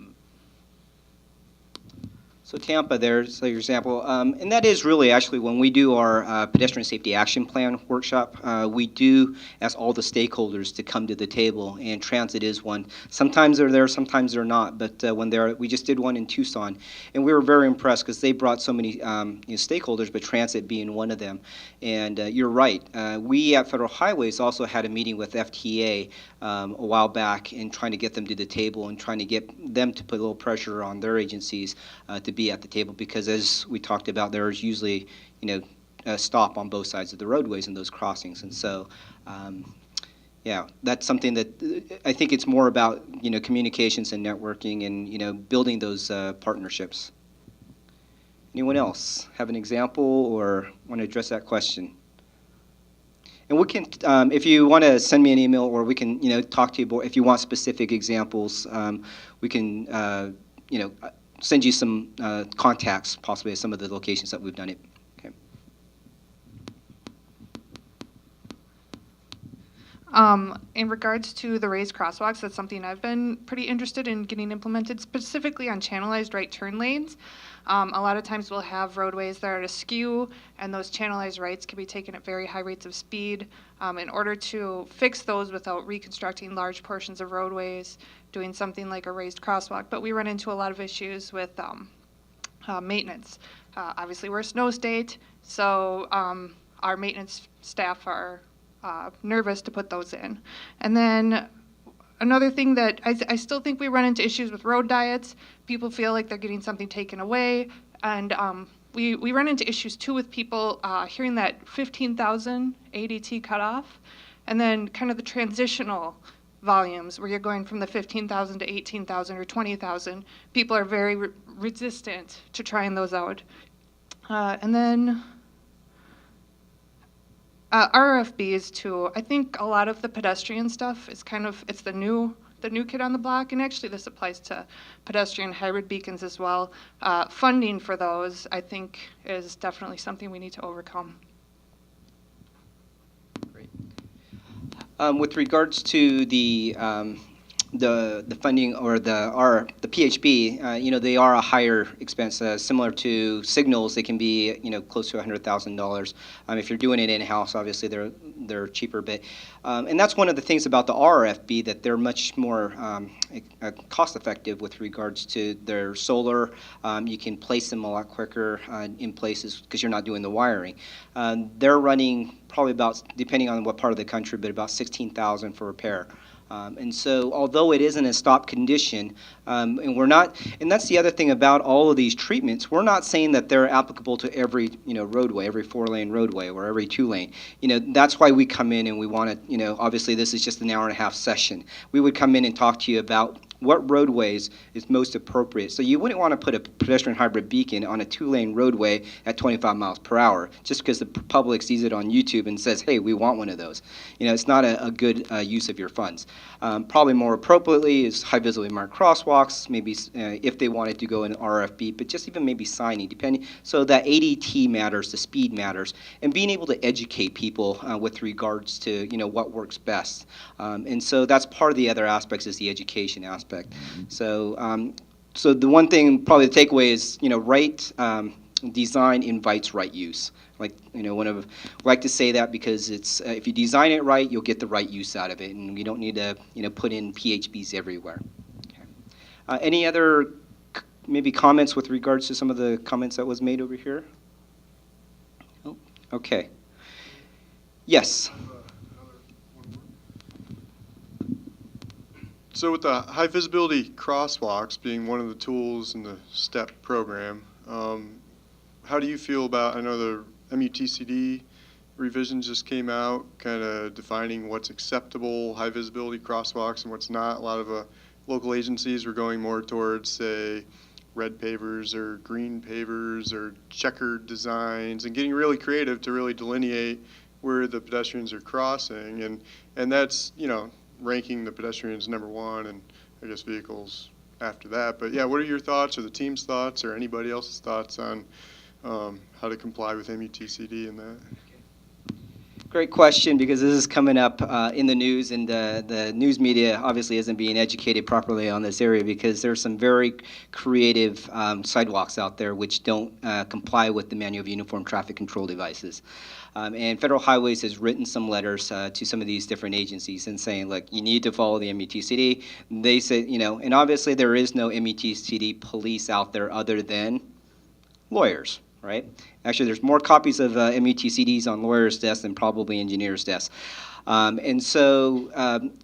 So Tampa, there's your example, and that is really actually when we do our pedestrian safety action plan workshop, we do ask all the stakeholders to come to the table, and transit is one. Sometimes they're there, sometimes they're not, but when they're, we just did one in Tucson, and we were very impressed because they brought so many stakeholders, but transit being one of them. And you're right, we at Federal Highways also had a meeting with FTA a while back in trying to get them to the table and trying to get them to put a little pressure on their agencies to be at the table, because as we talked about, there's usually a stop on both sides of the roadways in those crossings. And so yeah, that's something that I think it's more about communications and networking and building those partnerships. Anyone else have an example or want to address that question? And we can, if you want to send me an email, or we can, talk to you about, if you want specific examples, we can, send you some contacts, possibly at some of the locations that we've done it. Okay. In regards to the raised crosswalks, that's something I've been pretty interested in getting implemented, specifically on channelized right turn lanes. A lot of times we'll have roadways that are askew, and those channelized rights can be taken at very high rates of speed. In order to fix those without reconstructing large portions of roadways, doing something like a raised crosswalk. But we run into a lot of issues with maintenance. Obviously, we're a snow state, so our maintenance staff are nervous to put those in. And then another thing that I still think we run into issues with road diets. People feel like they're getting something taken away. And we run into issues too with people hearing that 15,000 ADT cutoff, and then kind of the transitional volumes where you're going from the 15,000 to 18,000 or 20,000. People are very resistant to trying those out. And then RFBs too. I think a lot of the pedestrian stuff is it's the new kid on the block, and actually this applies to pedestrian hybrid beacons as well. Funding for those, I think, is definitely something we need to overcome. Great. With regards to the funding, or the PHB, they are a higher expense, similar to signals. They can be close to $100,000. If you're doing it in-house, obviously they're cheaper, but and that's one of the things about the RFB, that they're much more cost-effective with regards to their solar. You can place them a lot quicker in places because you're not doing the wiring. They're running probably about, depending on what part of the country, but about $16,000 for repair. And so, although it isn't a stop condition, and we're not, and that's the other thing about all of these treatments, we're not saying that they're applicable to every, roadway, every 4-lane roadway, or every 2-lane. That's why we come in and we want to, obviously this is just an hour-and-a-half session. We would come in and talk to you about what roadways is most appropriate. So you wouldn't want to put a pedestrian hybrid beacon on a 2-lane roadway at 25 miles per hour just because the public sees it on YouTube and says, hey, we want one of those. It's not a good use of your funds. Probably more appropriately is high visibility marked crosswalks, maybe if they wanted to go in RFB, but just even maybe signing, depending. So that ADT matters, the speed matters, and being able to educate people with regards to what works best. And so that's part of the other aspects, is the education aspect. So, so the one thing, probably the takeaway is, right design invites right use. Like, like to say that because it's if you design it right, you'll get the right use out of it, and we don't need to, put in PHBs everywhere. Okay. Any other maybe comments with regards to some of the comments that was made over here? Oh, okay. Yes. So with the high visibility crosswalks being one of the tools in the STEP program, how do you feel about, I know the MUTCD revisions just came out, kind of defining what's acceptable high visibility crosswalks and what's not. A lot of local agencies were going more towards, say, red pavers or green pavers or checkered designs, and getting really creative to really delineate where the pedestrians are crossing, and that's, ranking the pedestrians number one, and I guess vehicles after that. But yeah, what are your thoughts, or the team's thoughts, or anybody else's thoughts on how to comply with MUTCD and that? Great question, because this is coming up in the news, and the news media obviously isn't being educated properly on this area, because there's some very creative sidewalks out there which don't comply with the Manual of Uniform Traffic Control Devices. And Federal Highways has written some letters to some of these different agencies and saying, look, you need to follow the MUTCD. They say, and obviously there is no MUTCD police out there other than lawyers, right? Actually, there's more copies of MUTCDs on lawyers' desks than probably engineers' desks. And so,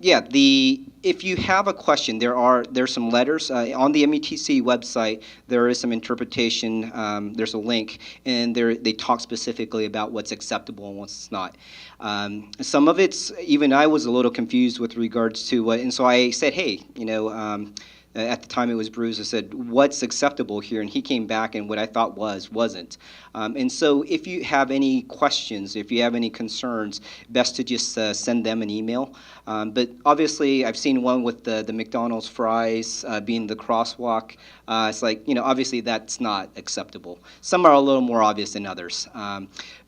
yeah, if you have a question, there's some letters on the MUTC website. There is some interpretation. There's a link, and they talk specifically about what's acceptable and what's not. Some of it's, even I was a little confused with regards to what, and so I said, hey, at the time it was Bruce, I said, what's acceptable here? And he came back and what I thought wasn't. And so if you have any questions, if you have any concerns, best to just send them an email. But obviously, I've seen one with the McDonald's fries being the crosswalk. It's like, obviously that's not acceptable. Some are a little more obvious than others.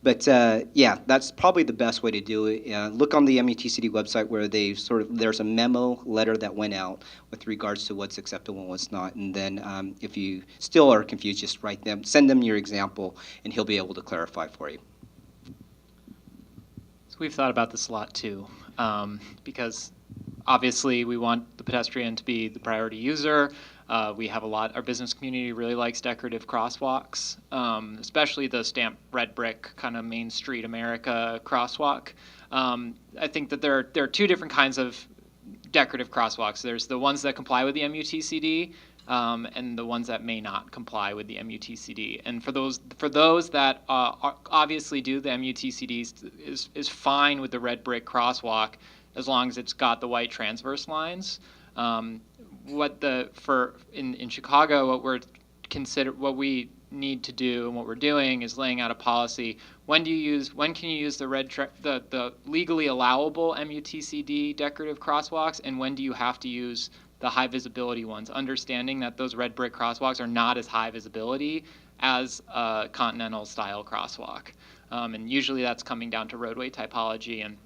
But yeah, that's probably the best way to do it. Look on the MUTCD website where there's a memo letter that went out with regards to what's acceptable and what's not. And then if you still are confused, just send them your example, and he'll be able to clarify for you. So we've thought about this a lot too, because obviously we want the pedestrian to be the priority user. We have our business community really likes decorative crosswalks, especially the stamped red brick kind of Main Street America crosswalk. I think that there are two different kinds of decorative crosswalks. There's the ones that comply with the MUTCD, and the ones that may not comply with the MUTCD. And for those that obviously do, the MUTCD is fine with the red brick crosswalk as long as it's got the white transverse lines. In Chicago, what we need to do and what we're doing is laying out a policy. When can you use the legally allowable MUTCD decorative crosswalks, and when do you have to use the high visibility ones, understanding that those red brick crosswalks are not as high visibility as a continental style crosswalk. And usually that's coming down to roadway typology. And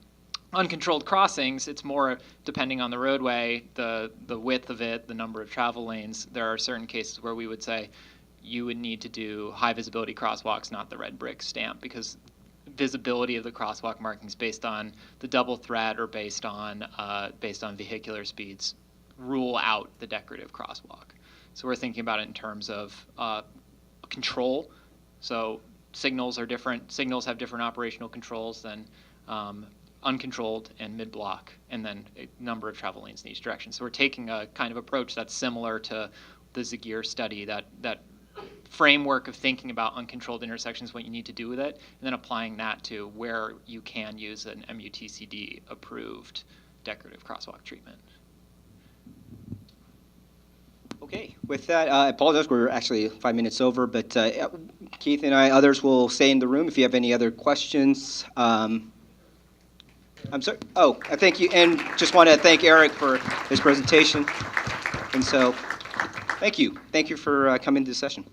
uncontrolled crossings, it's more depending on the roadway, the width of it, the number of travel lanes. There are certain cases where we would say you would need to do high visibility crosswalks, not the red brick stamp, because visibility of the crosswalk markings based on the double threat or based on vehicular speeds rule out the decorative crosswalk. So we're thinking about it in terms of control. So signals are different. Signals have different operational controls than uncontrolled and mid-block, and then a number of travel lanes in each direction. So we're taking a kind of approach that's similar to the Zagier study, that framework of thinking about uncontrolled intersections, what you need to do with it, and then applying that to where you can use an MUTCD approved decorative crosswalk treatment. Okay, with that, I apologize, we're actually 5 minutes over, but Keith and others will stay in the room if you have any other questions. I'm sorry. Oh, thank you, and just want to thank Eric for his presentation. And so, thank you. Thank you for coming to the session.